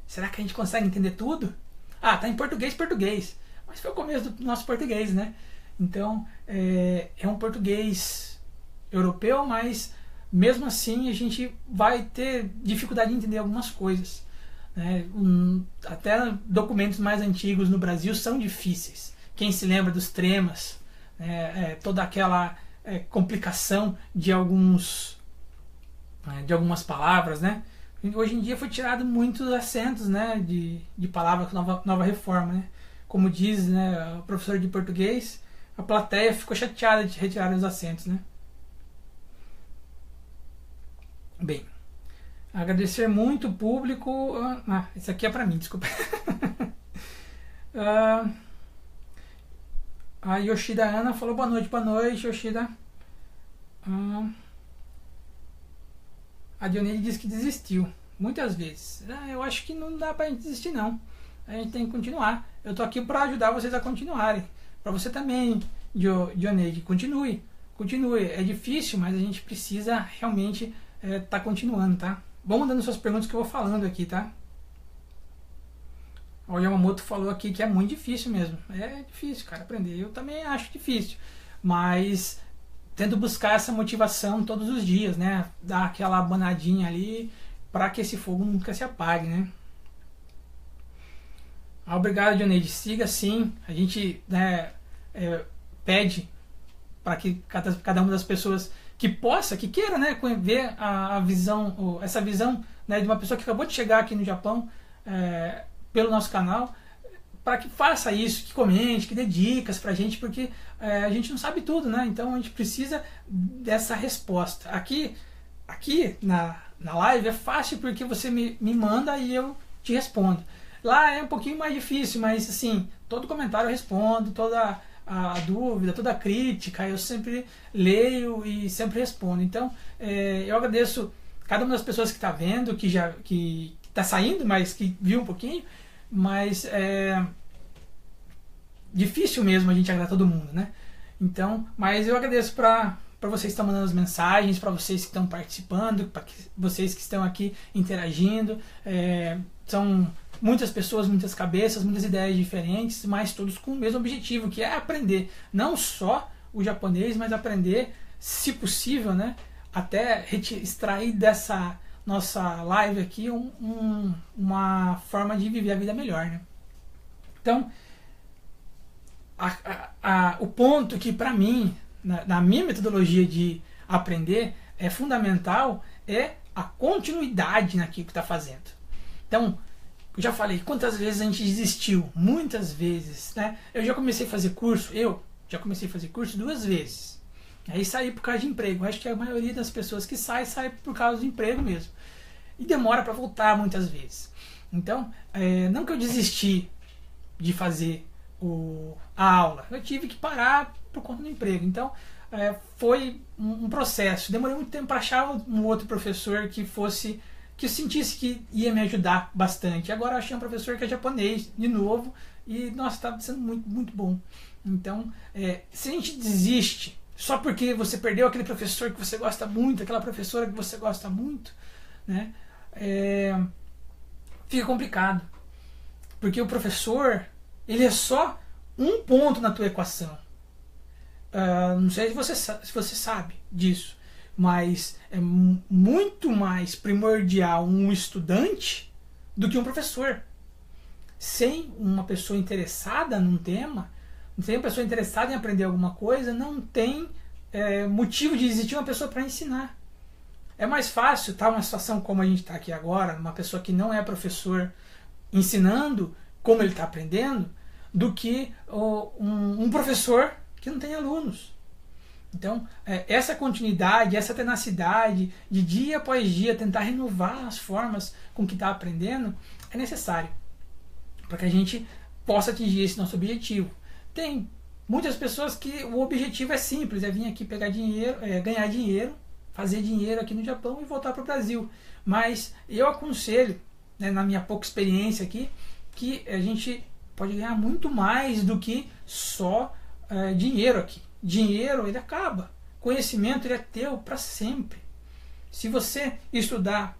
será que a gente consegue entender tudo? Tá em português. Mas foi o começo do nosso português, né? Então, é um português europeu, mas mesmo assim a gente vai ter dificuldade de entender algumas coisas, né? Até documentos mais antigos no Brasil são difíceis. Quem se lembra dos tremas, toda aquela complicação de algumas palavras, né? Hoje em dia foi tirado muitos acentos, né, de palavras com nova reforma, né? Como diz, né, o professor de português, a plateia ficou chateada de retirar os acentos, né? Bem, agradecer muito o público. Isso aqui é para mim, desculpa. A Yoshida Ana falou: boa noite, Yoshida. A Dioneide disse que desistiu muitas vezes. Eu acho que não dá pra gente desistir, não. A gente tem que continuar. Eu tô aqui para ajudar vocês a continuarem. Para você também, Dioneide, continue. É difícil, mas a gente precisa realmente tá continuando, tá? Vão mandando suas perguntas que eu vou falando aqui, tá? O Yamamoto falou aqui que é muito difícil mesmo. É difícil, cara, aprender. Eu também acho difícil. Mas tento buscar essa motivação todos os dias, né? Dar aquela abanadinha ali para que esse fogo nunca se apague, né? Obrigado, Dioneide. Siga assim. A gente, né, pede para que cada uma das pessoas que queira, né, ver a visão, essa visão, né, de uma pessoa que acabou de chegar aqui no Japão pelo nosso canal, para que faça isso, que comente, que dê dicas pra gente, porque a gente não sabe tudo, né? Então a gente precisa dessa resposta. Aqui na live é fácil porque você me manda e eu te respondo. Lá é um pouquinho mais difícil, mas assim, todo comentário eu respondo, toda a dúvida, toda a crítica, eu sempre leio e sempre respondo. Então eu agradeço cada uma das pessoas que está vendo, que está saindo, mas que viu um pouquinho, mas difícil mesmo a gente agradar todo mundo, né? Então, mas eu agradeço para vocês que estão mandando as mensagens, para vocês que estão participando, para vocês que estão aqui interagindo. São muitas pessoas, muitas cabeças, muitas ideias diferentes, mas todos com o mesmo objetivo, que é aprender não só o japonês, mas aprender, se possível, né, até extrair dessa nossa live aqui uma forma de viver a vida melhor, né? Então, o ponto que para mim, na minha metodologia de aprender, é fundamental é a continuidade naquilo que está fazendo. Então, eu já falei quantas vezes a gente desistiu, muitas vezes, né? Eu já comecei a fazer curso 2 vezes. Aí saí por causa de emprego. Acho que a maioria das pessoas que sai por causa do emprego mesmo. E demora para voltar muitas vezes. Então, não que eu desisti de fazer a aula, eu tive que parar por conta do emprego. Então, foi um processo. Demorei muito tempo para achar um outro professor que eu sentisse que ia me ajudar bastante. Agora eu achei um professor que é japonês, de novo, e nossa, está sendo muito, muito bom. Então, se a gente desiste só porque você perdeu aquele professor que você gosta muito, aquela professora que você gosta muito, né, fica complicado. Porque o professor, ele é só um ponto na tua equação. Não sei se você sabe disso, mas é muito mais primordial um estudante do que um professor. Sem uma pessoa interessada num tema, sem uma pessoa interessada em aprender alguma coisa, não tem motivo de existir uma pessoa para ensinar. É mais fácil estar numa situação como a gente está aqui agora, uma pessoa que não é professor ensinando como ele está aprendendo, do que um professor que não tem alunos. Então, essa continuidade, essa tenacidade de dia após dia tentar renovar as formas com que está aprendendo é necessário para que a gente possa atingir esse nosso objetivo. Tem muitas pessoas que o objetivo é simples, é vir aqui pegar dinheiro, ganhar dinheiro, fazer dinheiro aqui no Japão e voltar para o Brasil. Mas eu aconselho, né, na minha pouca experiência aqui, que a gente pode ganhar muito mais do que só dinheiro aqui. Dinheiro, ele acaba. Conhecimento, ele é teu para sempre. Se você estudar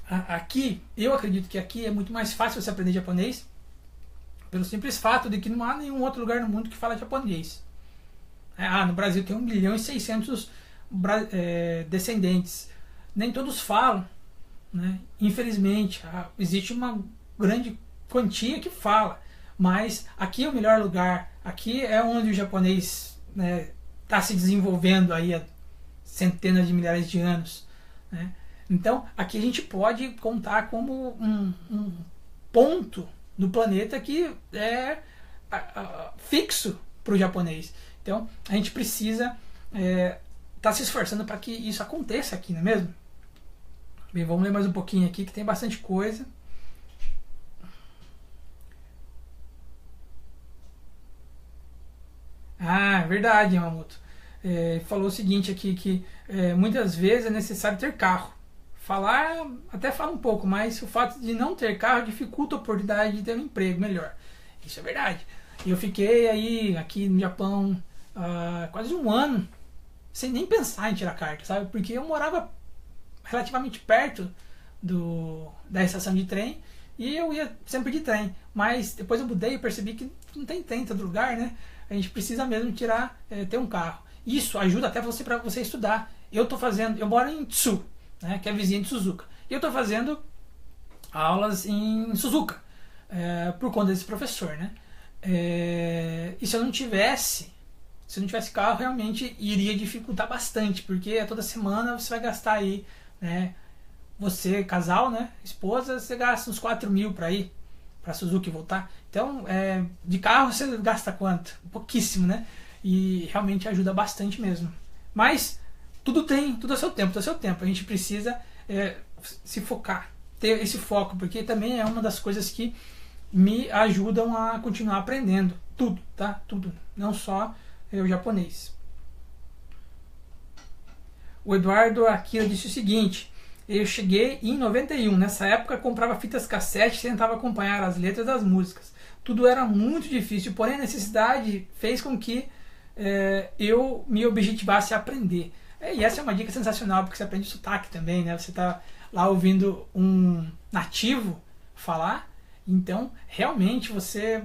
aqui, eu acredito que aqui é muito mais fácil você aprender japonês, pelo simples fato de que não há nenhum outro lugar no mundo que fala japonês. No Brasil tem 1.600.000 descendentes. Nem todos falam, né? Infelizmente, existe uma grande quantia que fala, mas aqui é o melhor lugar. Aqui é onde o japonês está se desenvolvendo aí há centenas de milhares de anos, né? Então aqui a gente pode contar como um ponto do planeta que é fixo para o japonês. Então a gente precisa estar se esforçando para que isso aconteça aqui, não é mesmo? Bem, vamos ler mais um pouquinho aqui que tem bastante coisa. É verdade, Yamamoto. Falou o seguinte aqui, que muitas vezes é necessário ter carro. Falar, até fala um pouco, mas o fato de não ter carro dificulta a oportunidade de ter um emprego melhor. Isso é verdade. Eu fiquei aí, aqui no Japão, quase um ano, sem nem pensar em tirar carta, sabe? Porque eu morava relativamente perto da estação de trem e eu ia sempre de trem. Mas depois eu mudei e percebi que não tem trem em todo lugar, né? A gente precisa mesmo ter um carro. Isso ajuda até para você estudar. Eu moro em Tsu, né, que é vizinha de Suzuka. E eu estou fazendo aulas em Suzuka, por conta desse professor, né? E se eu não tivesse Se não tivesse carro, realmente iria dificultar bastante, porque toda semana você vai gastar aí, né? Você, casal, né? Esposa, você gasta uns 4 mil para ir para Suzuki voltar. Então, de carro você gasta quanto? Pouquíssimo, né? E realmente ajuda bastante mesmo. Mas tudo a seu tempo, tudo a seu tempo. A gente precisa se focar, ter esse foco, porque também é uma das coisas que me ajudam a continuar aprendendo. Tudo, tá? Tudo. Não só o japonês. O Eduardo Akira disse o seguinte: eu cheguei em 91. Nessa época comprava fitas cassete e tentava acompanhar as letras das músicas. Tudo era muito difícil, porém a necessidade fez com que eu me objetivasse a aprender. E essa é uma dica sensacional, porque você aprende sotaque também, né? Você está lá ouvindo um nativo falar, então realmente você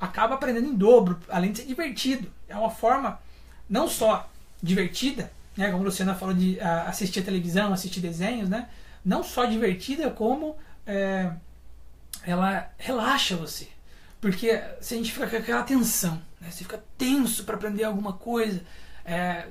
acaba aprendendo em dobro, além de ser divertido. É uma forma não só divertida, né, como a Luciana falou de assistir a televisão, assistir desenhos, né, não só divertida, como ela relaxa você. Porque se a gente fica com aquela tensão, né, você fica tenso para aprender alguma coisa,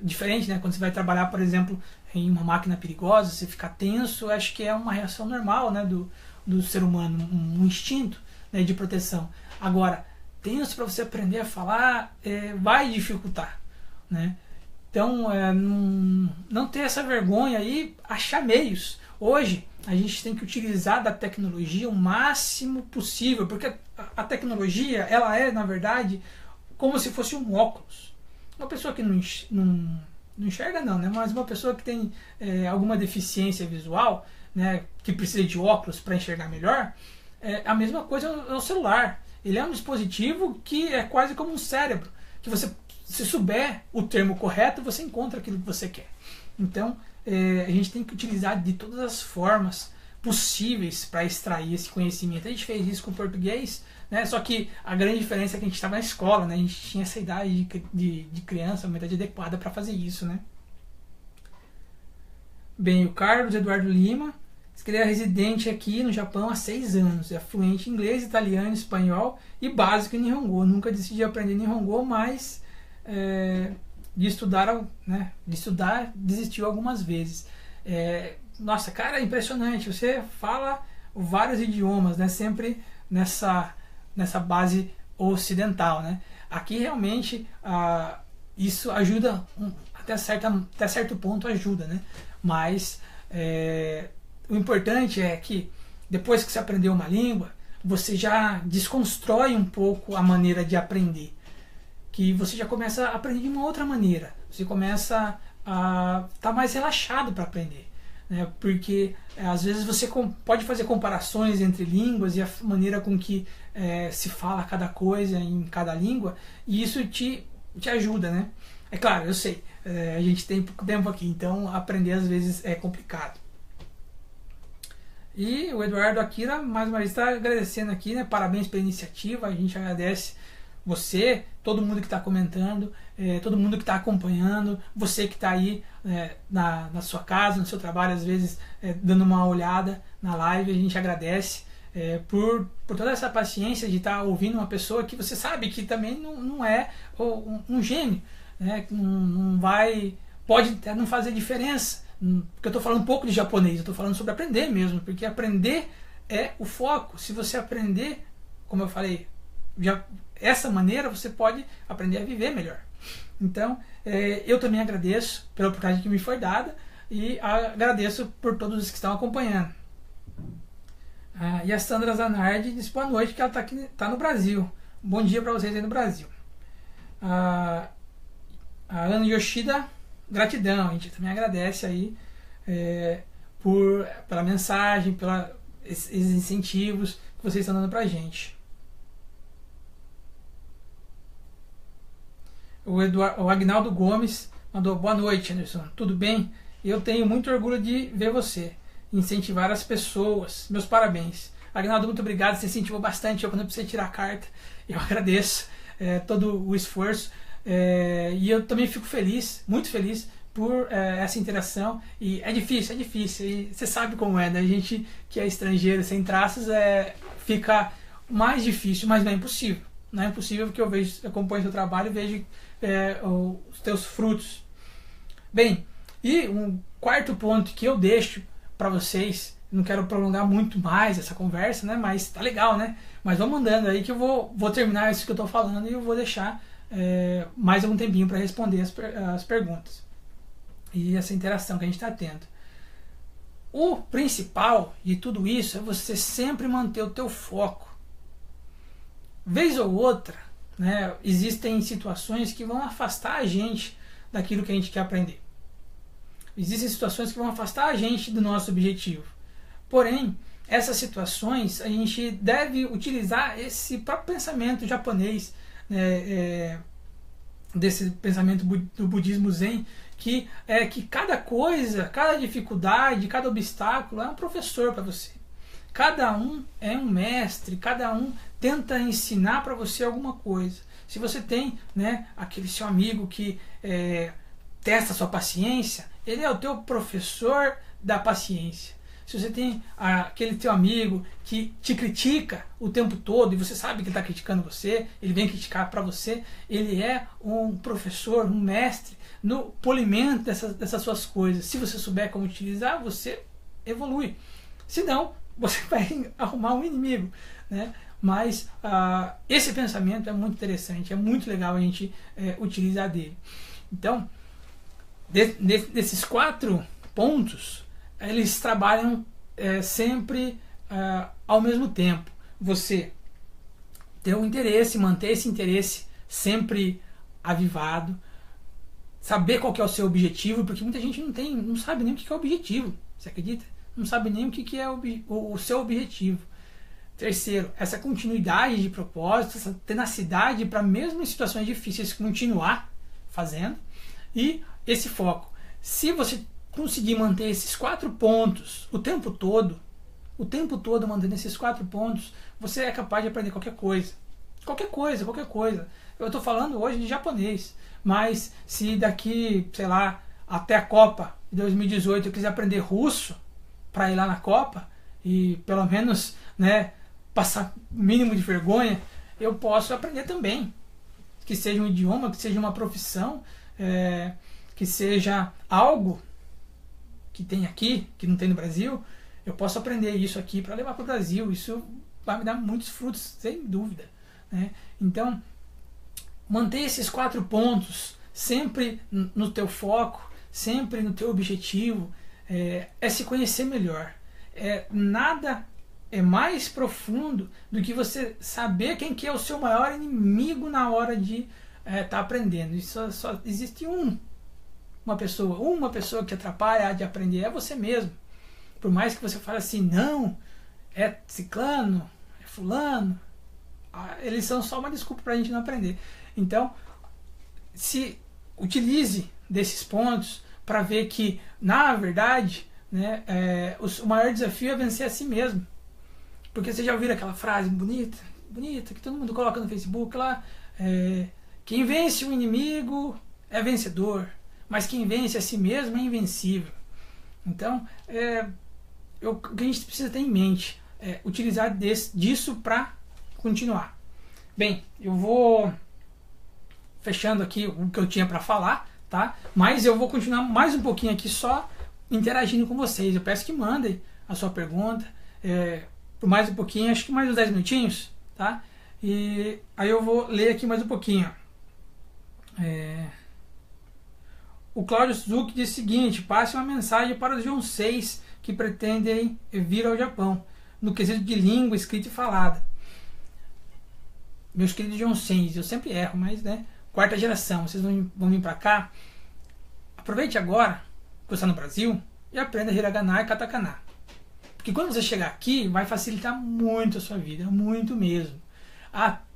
diferente, né, quando você vai trabalhar, por exemplo, em uma máquina perigosa, você fica tenso, acho que é uma reação normal, né, do ser humano, um instinto, né, de proteção. Agora, tenso para você aprender a falar vai dificultar, né? Então, não ter essa vergonha e achar meios. Hoje, a gente tem que utilizar da tecnologia o máximo possível, porque a tecnologia, ela é, na verdade, como se fosse um óculos. Uma pessoa que não enxerga, não, né? Mas uma pessoa que tem alguma deficiência visual, né, que precisa de óculos para enxergar melhor, a mesma coisa é o celular. Ele é um dispositivo que é quase como um cérebro, que você, se souber o termo correto, você encontra aquilo que você quer. Então, a gente tem que utilizar de todas as formas possíveis para extrair esse conhecimento. A gente fez isso com o português, né? Só que a grande diferença é que a gente estava na escola, né? A gente tinha essa idade de criança, uma idade adequada para fazer isso, né? Bem, o Carlos Eduardo Lima, ele é residente aqui no Japão há 6 anos, é fluente em inglês, italiano, espanhol e básico em Nihongo. Nunca decidi aprender Nihongo, mas de estudar, desistiu algumas vezes. Nossa, cara, é impressionante. Você fala vários idiomas, né? Sempre nessa base ocidental, né? Aqui realmente isso ajuda até certo ponto ajuda, né? Mas o importante é que depois que você aprendeu uma língua, você já desconstrói um pouco a maneira de aprender, que você já começa a aprender de uma outra maneira. Você começa a estar mais relaxado para aprender, né? Porque às vezes você pode fazer comparações entre línguas e a maneira com que se fala cada coisa em cada língua, e isso te ajuda, né? É claro, eu sei, a gente tem pouco tempo aqui, então aprender às vezes é complicado. E o Eduardo Akira, mais uma vez, está agradecendo aqui, né? Parabéns pela iniciativa, a gente agradece você, todo mundo que está comentando, todo mundo que está acompanhando, você que está aí na sua casa, no seu trabalho, às vezes dando uma olhada na live, a gente agradece por toda essa paciência de estar ouvindo uma pessoa que você sabe que também não é um gênio, né? Pode até não fazer diferença, porque eu estou falando um pouco de japonês, eu estou falando sobre aprender mesmo, porque aprender é o foco. Se você aprender, como eu falei, essa maneira você pode aprender a viver melhor. Então, eu também agradeço pela oportunidade que me foi dada e agradeço por todos os que estão acompanhando. E a Sandra Zanardi disse boa noite, que ela está no Brasil. Bom dia para vocês aí no Brasil. A Ana Yoshida, gratidão, a gente também agradece aí pela mensagem, pelos incentivos que vocês estão dando para a gente. O Agnaldo Gomes mandou boa noite, Anderson. Tudo bem? Eu tenho muito orgulho de ver você incentivar as pessoas. Meus parabéns. Agnaldo, muito obrigado. Você incentivou bastante eu quando eu precisei tirar a carta. Eu agradeço todo o esforço. E eu também fico feliz, muito feliz, por essa interação. E é difícil. E você sabe como é, né? A gente que é estrangeiro, sem traços, fica mais difícil, mas não é impossível. Não é impossível, porque eu acompanho seu trabalho e vejo os teus frutos. Bem, e um quarto ponto que eu deixo para vocês, não quero prolongar muito mais essa conversa, né? Mas tá legal, né? Mas vamos andando aí que eu vou terminar isso que eu estou falando e eu vou deixar mais algum tempinho para responder as perguntas e essa interação que a gente está tendo. O principal de tudo isso é você sempre manter o teu foco. Vez ou outra, né, existem situações que vão afastar a gente daquilo que a gente quer aprender. Existem situações que vão afastar a gente do nosso objetivo. Porém, essas situações a gente deve utilizar esse próprio pensamento japonês, né, desse pensamento do budismo zen, que é que cada coisa, cada dificuldade, cada obstáculo é um professor para você. Cada um é um mestre, cada um tenta ensinar para você alguma coisa. Se você tem, né, aquele seu amigo que testa a sua paciência, ele é o teu professor da paciência. Se você tem aquele teu amigo que te critica o tempo todo e você sabe que ele está criticando você, ele vem criticar para você, ele é um professor, um mestre no polimento dessas suas coisas. Se você souber como utilizar, você evolui. Se não, você vai arrumar um inimigo, né? Mas esse pensamento é muito interessante, é muito legal a gente utilizar dele. Então, desses 4 pontos, eles trabalham sempre ao mesmo tempo. Você ter um interesse, manter esse interesse sempre avivado, saber qual que é o seu objetivo, porque muita gente não sabe nem o que é o objetivo, você acredita? Não sabe nem o que é o seu objetivo. Terceiro, essa continuidade de propósito, essa tenacidade para mesmo em situações difíceis continuar fazendo, e esse foco. Se você conseguir manter esses 4 pontos o tempo todo mantendo esses 4 pontos, você é capaz de aprender qualquer coisa. Qualquer coisa. Eu estou falando hoje de japonês, mas se daqui, sei lá, até a Copa de 2018 eu quiser aprender russo para ir lá na Copa e pelo menos, né, passar o mínimo de vergonha, eu posso aprender também. Que seja um idioma, que seja uma profissão, que seja algo que tem aqui, que não tem no Brasil, eu posso aprender isso aqui para levar para o Brasil. Isso vai me dar muitos frutos, sem dúvida, né? Então, manter esses 4 pontos sempre no teu foco, sempre no teu objetivo, é se conhecer melhor. Nada é mais profundo do que você saber quem que é o seu maior inimigo na hora de estar aprendendo. E só existe uma pessoa que atrapalha de aprender, é você mesmo. Por mais que você fale assim, não, é ciclano, é fulano, eles são só uma desculpa para a gente não aprender. Então, se utilize desses pontos para ver que, na verdade, né, o maior desafio é vencer a si mesmo. Porque você já ouviu aquela frase bonita, que todo mundo coloca no Facebook lá, quem vence o inimigo é vencedor, mas quem vence a si mesmo é invencível. Então, o que a gente precisa ter em mente é utilizar disso para continuar. Bem, eu vou fechando aqui o que eu tinha para falar, tá? Mas eu vou continuar mais um pouquinho aqui só interagindo com vocês. Eu peço que mandem a sua pergunta por mais um pouquinho, acho que mais uns 10 minutinhos, tá? E aí eu vou ler aqui mais um pouquinho. O Cláudio Suzuki diz o seguinte: passe uma mensagem para os Jonseis que pretendem vir ao Japão, no quesito de língua escrita e falada. Meus queridos Jonseis, eu sempre erro, mas, né, 4ª geração, vocês vão vir para cá, aproveite agora que você está no Brasil e aprenda Hiragana e Katakana. Porque quando você chegar aqui, vai facilitar muito a sua vida, muito mesmo.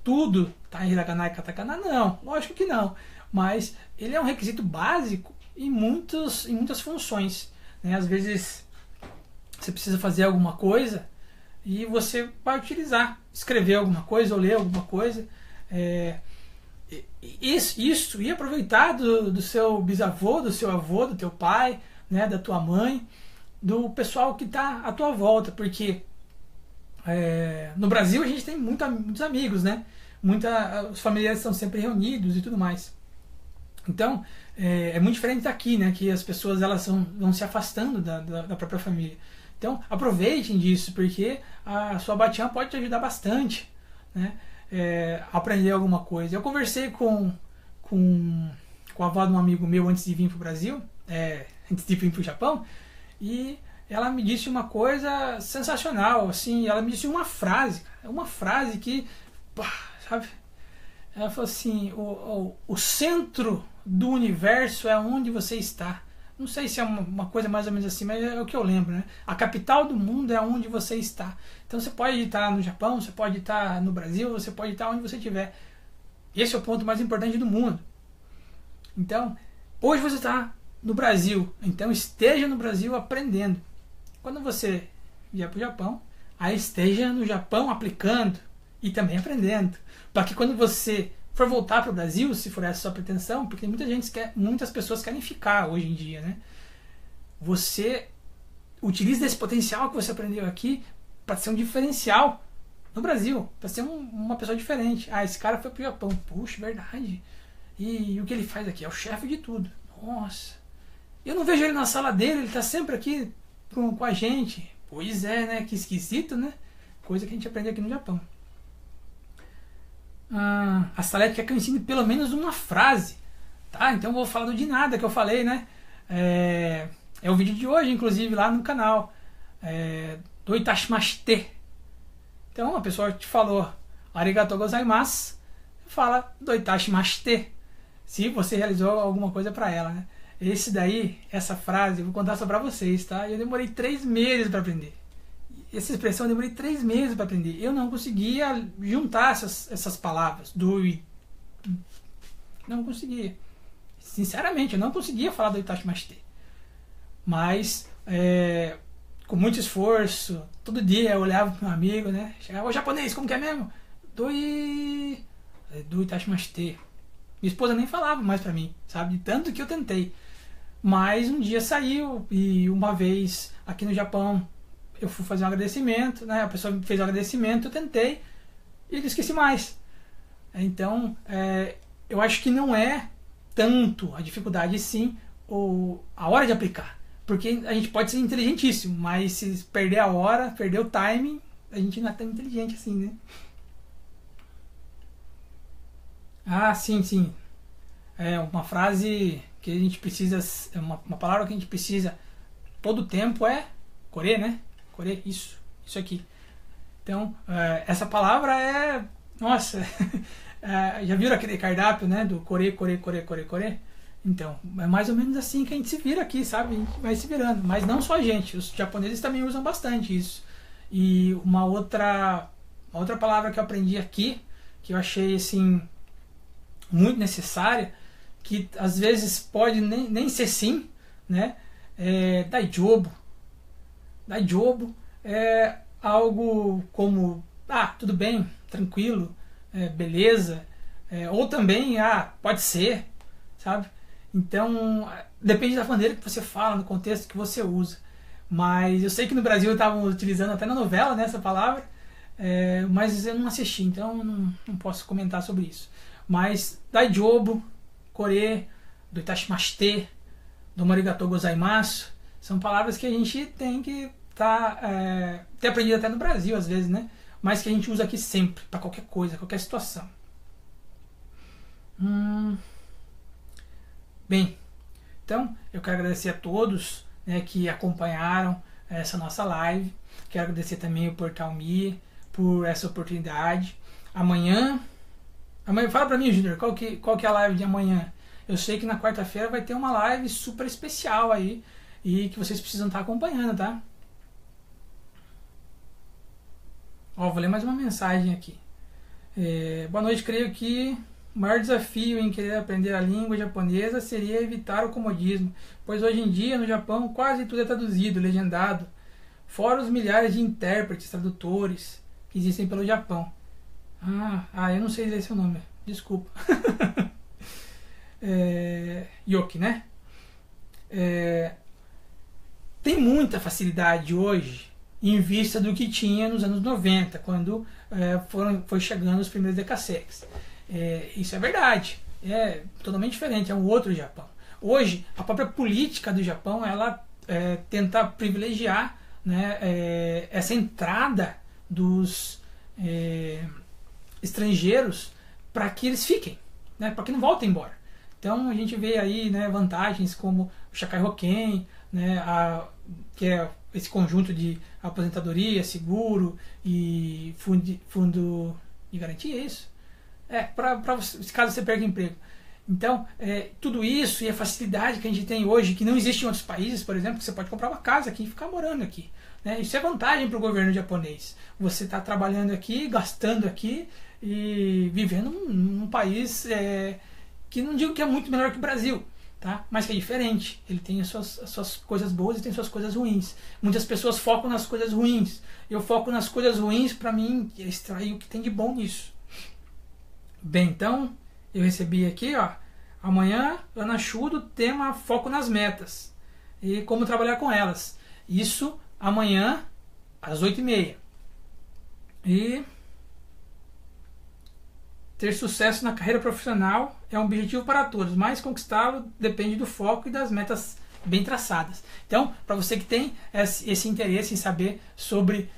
Tudo está em Hiragana e Katakana? Não, lógico que não. Mas ele é um requisito básico em muitas funções, né? Às vezes você precisa fazer alguma coisa e você vai utilizar, escrever alguma coisa ou ler alguma coisa. Isso e aproveitar do seu bisavô, do seu avô, do teu pai, né, da tua mãe, do pessoal que está à tua volta, porque no Brasil a gente tem muitos amigos, né? os familiares estão sempre reunidos e tudo mais. Então, é muito diferente daqui, né? Que as pessoas elas vão se afastando da própria família. Então, aproveitem disso, porque a sua Batiã pode te ajudar bastante, né? A aprender alguma coisa. Eu conversei com a avó de um amigo meu antes de vir para o Brasil, antes de vir para o Japão, e ela me disse uma coisa sensacional, assim, ela me disse uma frase que, pá, sabe? Ela falou assim, o centro do universo é onde você está. Não sei se é uma coisa mais ou menos assim, mas é o que eu lembro, né? A capital do mundo é onde você está. Então você pode estar no Japão, você pode estar no Brasil, você pode estar onde você estiver. Esse é o ponto mais importante do mundo. Então, hoje você está no Brasil, então esteja no Brasil aprendendo. Quando você vier para o Japão, aí esteja no Japão aplicando e também aprendendo. Para que quando você for voltar para o Brasil, se for essa a sua pretensão, porque muitas pessoas querem ficar hoje em dia, né? Você utiliza esse potencial que você aprendeu aqui para ser um diferencial no Brasil, para ser uma pessoa diferente. Ah, esse cara foi para o Japão. Puxa, verdade. E o que ele faz aqui? É o chefe de tudo. Nossa. Eu não vejo ele na sala dele, ele está sempre aqui com a gente. Pois é, né? Que esquisito, né? Coisa que a gente aprende aqui no Japão. A Salete quer que eu ensine pelo menos uma frase. Tá? Então eu vou falar do de nada que eu falei, né? É o vídeo de hoje, inclusive, lá no canal. Do Itashimashite. Então a pessoa te falou Arigatou gozaimasu, fala do Itashimashite. Se você realizou alguma coisa para ela, né? Essa frase, eu vou contar só pra vocês, tá? Eu demorei 3 meses para aprender. Essa expressão eu demorei 3 meses para aprender. Eu não conseguia juntar essas palavras. Não conseguia. Sinceramente, eu não conseguia falar do Itashimashite. Mas, com muito esforço, todo dia eu olhava pro meu amigo, né? Chegava, ô japonês, como que é mesmo? Do Itashimashite. Minha esposa nem falava mais pra mim, sabe? De tanto que eu tentei. Mas um dia saiu, e uma vez aqui no Japão eu fui fazer um agradecimento, né? A pessoa fez um agradecimento, eu tentei e eu esqueci mais. Então, eu acho que não é tanto a dificuldade, sim, a hora de aplicar. Porque a gente pode ser inteligentíssimo, mas se perder a hora, perder o timing, a gente não é tão inteligente assim, né? Ah, sim. É uma frase que a gente precisa, uma palavra que a gente precisa todo tempo é kore, né? Kore, isso aqui. Então, essa palavra nossa, já viram aquele cardápio, né? Do kore. Então, é mais ou menos assim que a gente se vira aqui, sabe? A gente vai se virando. Mas não só a gente, os japoneses também usam bastante isso. E uma outra palavra que eu aprendi aqui, que eu achei, assim, muito necessária, que às vezes pode nem ser sim, né? Daijobu. Daijobu é algo como, tudo bem, tranquilo, beleza, ou também, pode ser, sabe? Então, depende da maneira que você fala, no contexto que você usa. Mas eu sei que no Brasil estavam utilizando até na novela, né, essa palavra, mas eu não assisti, então não posso comentar sobre isso. Mas Daijobu, kore, do Itashimashite, do Arigatou gozaimasu, são palavras que a gente tem que ter aprendido até no Brasil, às vezes, né? Mas que a gente usa aqui sempre, para qualquer coisa, qualquer situação. Bem, então eu quero agradecer a todos, né, que acompanharam essa nossa live. Quero agradecer também o Portal Me por essa oportunidade. Amanhã fala pra mim, Júnior, qual que é a live de amanhã? Eu sei que na quarta-feira vai ter uma live super especial aí e que vocês precisam estar acompanhando, tá? Vou ler mais uma mensagem aqui. Boa noite, creio que o maior desafio em querer aprender a língua japonesa seria evitar o comodismo, pois hoje em dia no Japão quase tudo é traduzido, legendado, fora os milhares de intérpretes, tradutores que existem pelo Japão. Eu não sei ler seu nome, desculpa. Yoki, né? Tem muita facilidade hoje em vista do que tinha nos anos 90, quando foi chegando os primeiros decassegues. Isso é verdade, é totalmente diferente, é um outro Japão. Hoje, a própria política do Japão, ela tenta privilegiar, né, essa entrada dos estrangeiros para que eles fiquem, né, para que não voltem embora. Então a gente vê aí, né, vantagens como o Shakai Hoken, né, que é esse conjunto de aposentadoria, seguro e fundo de garantia, é isso? Para caso você perca emprego. Então, tudo isso e a facilidade que a gente tem hoje, que não existe em outros países, por exemplo, que você pode comprar uma casa aqui e ficar morando aqui. Né? Isso é vantagem para o governo japonês. Você está trabalhando aqui, gastando aqui e vivendo num país que não digo que é muito melhor que o Brasil, tá? Mas que é diferente. Ele tem as suas coisas boas e tem suas coisas ruins. Muitas pessoas focam nas coisas ruins. Eu foco nas coisas ruins para mim extrair o que tem de bom nisso. Bem, então, eu recebi aqui, ó, amanhã, Ana Chudo, tema foco nas metas e como trabalhar com elas. Isso amanhã, às 8h30. E ter sucesso na carreira profissional é um objetivo para todos, mas conquistá-lo depende do foco e das metas bem traçadas. Então, para você que tem esse interesse em saber sobre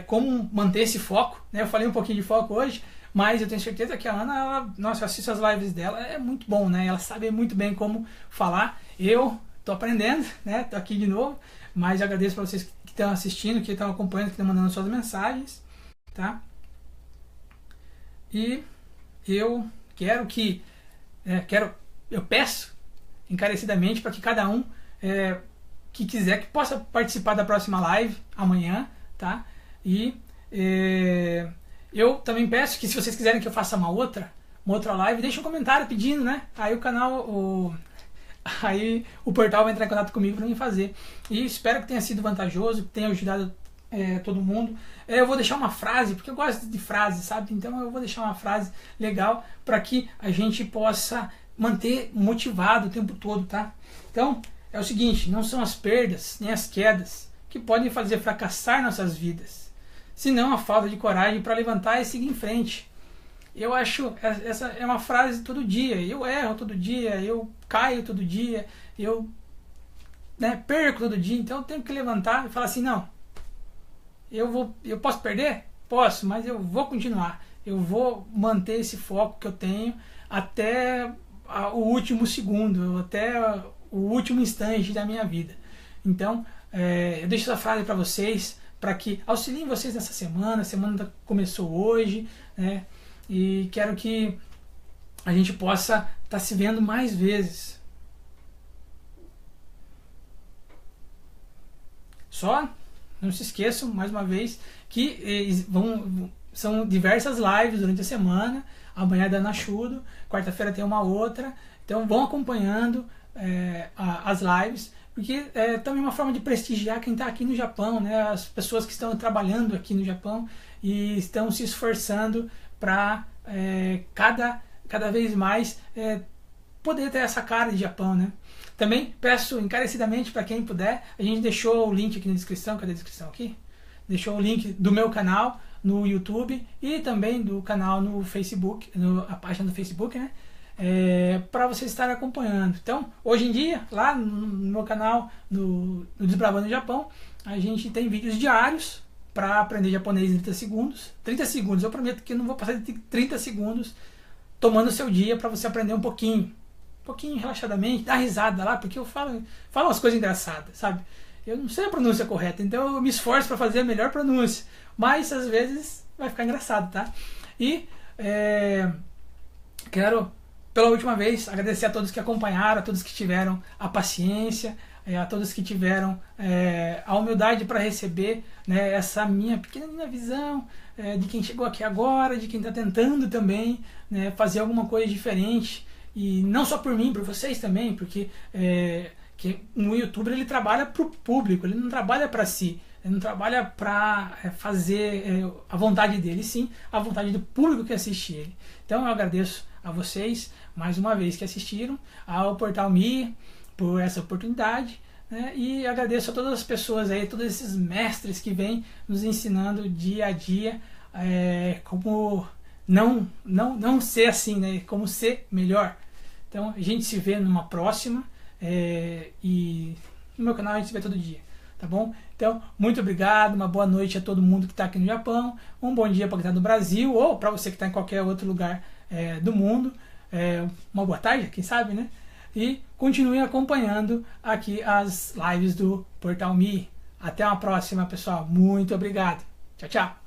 como manter esse foco, né, eu falei um pouquinho de foco hoje, mas eu tenho certeza que a Ana, nossa, eu assisto as lives dela, é muito bom, né? Ela sabe muito bem como falar. Eu tô aprendendo, né? Tô aqui de novo, mas eu agradeço para vocês que estão assistindo, que estão acompanhando, que estão mandando suas mensagens, tá? E eu quero que, eu peço encarecidamente para que cada um que quiser que possa participar da próxima live amanhã, tá? E eu também peço que, se vocês quiserem que eu faça uma outra live, deixe um comentário pedindo, né? Aí o canal, aí o portal vai entrar em contato comigo para mim fazer. E espero que tenha sido vantajoso, que tenha ajudado todo mundo. Eu vou deixar uma frase, porque eu gosto de frases, sabe? Então eu vou deixar uma frase legal para que a gente possa manter motivado o tempo todo, tá? Então é o seguinte: não são as perdas nem as quedas que podem fazer fracassar nossas vidas, senão a falta de coragem para levantar e seguir em frente. Eu acho essa é uma frase todo dia. Eu erro todo dia, eu caio todo dia, eu perco todo dia. Então eu tenho que levantar e falar assim: não, eu posso perder? Posso, mas eu vou continuar. Eu vou manter esse foco que eu tenho até o último segundo, até o último instante da minha vida. Então eu deixo essa frase para vocês, para que auxiliem vocês nessa semana. A semana começou hoje, né? E quero que a gente possa estar se vendo mais vezes. Só não se esqueçam, mais uma vez, que são diversas lives durante a semana. Amanhã é da Ana Chudo, quarta-feira tem uma outra. Então vão acompanhando as lives, porque é também uma forma de prestigiar quem está aqui no Japão, né? As pessoas que estão trabalhando aqui no Japão e estão se esforçando para cada vez mais poder ter essa cara de Japão, né? Também peço encarecidamente para quem puder, a gente deixou o link aqui na descrição. Cadê a descrição aqui? Deixou o link do meu canal no YouTube e também do canal no Facebook, a página do Facebook, né? Para vocês estarem acompanhando. Então, hoje em dia, lá no meu canal, no Desbravando o Japão, a gente tem vídeos diários para aprender japonês em 30 segundos. 30 segundos, eu prometo que eu não vou passar de 30 segundos tomando o seu dia para você aprender um pouquinho relaxadamente, dar risada lá, porque eu falo umas coisas engraçadas, sabe? Eu não sei a pronúncia correta, então eu me esforço para fazer a melhor pronúncia, mas às vezes vai ficar engraçado, tá? E quero, pela última vez, agradecer a todos que acompanharam, a todos que tiveram a paciência, a todos que tiveram a humildade para receber, né, essa minha pequena visão de quem chegou aqui agora, de quem está tentando também, né, fazer alguma coisa diferente. E não só por mim, por vocês também, porque que um youtuber, ele trabalha para o público, ele não trabalha para si, ele não trabalha para fazer a vontade dele, sim a vontade do público que assiste ele. Então eu agradeço a vocês mais uma vez que assistiram, ao Portal Me por essa oportunidade, né? E agradeço a todas as pessoas aí, todos esses mestres que vêm nos ensinando dia a dia como não ser assim, né? Como ser melhor. Então a gente se vê numa próxima e no meu canal a gente se vê todo dia, tá bom? Então, muito obrigado, uma boa noite a todo mundo que está aqui no Japão, um bom dia para quem está no Brasil ou para você que está em qualquer outro lugar do mundo, uma boa tarde, quem sabe, né? E continue acompanhando aqui as lives do Portal Me. Até uma próxima, pessoal. Muito obrigado. Tchau, tchau.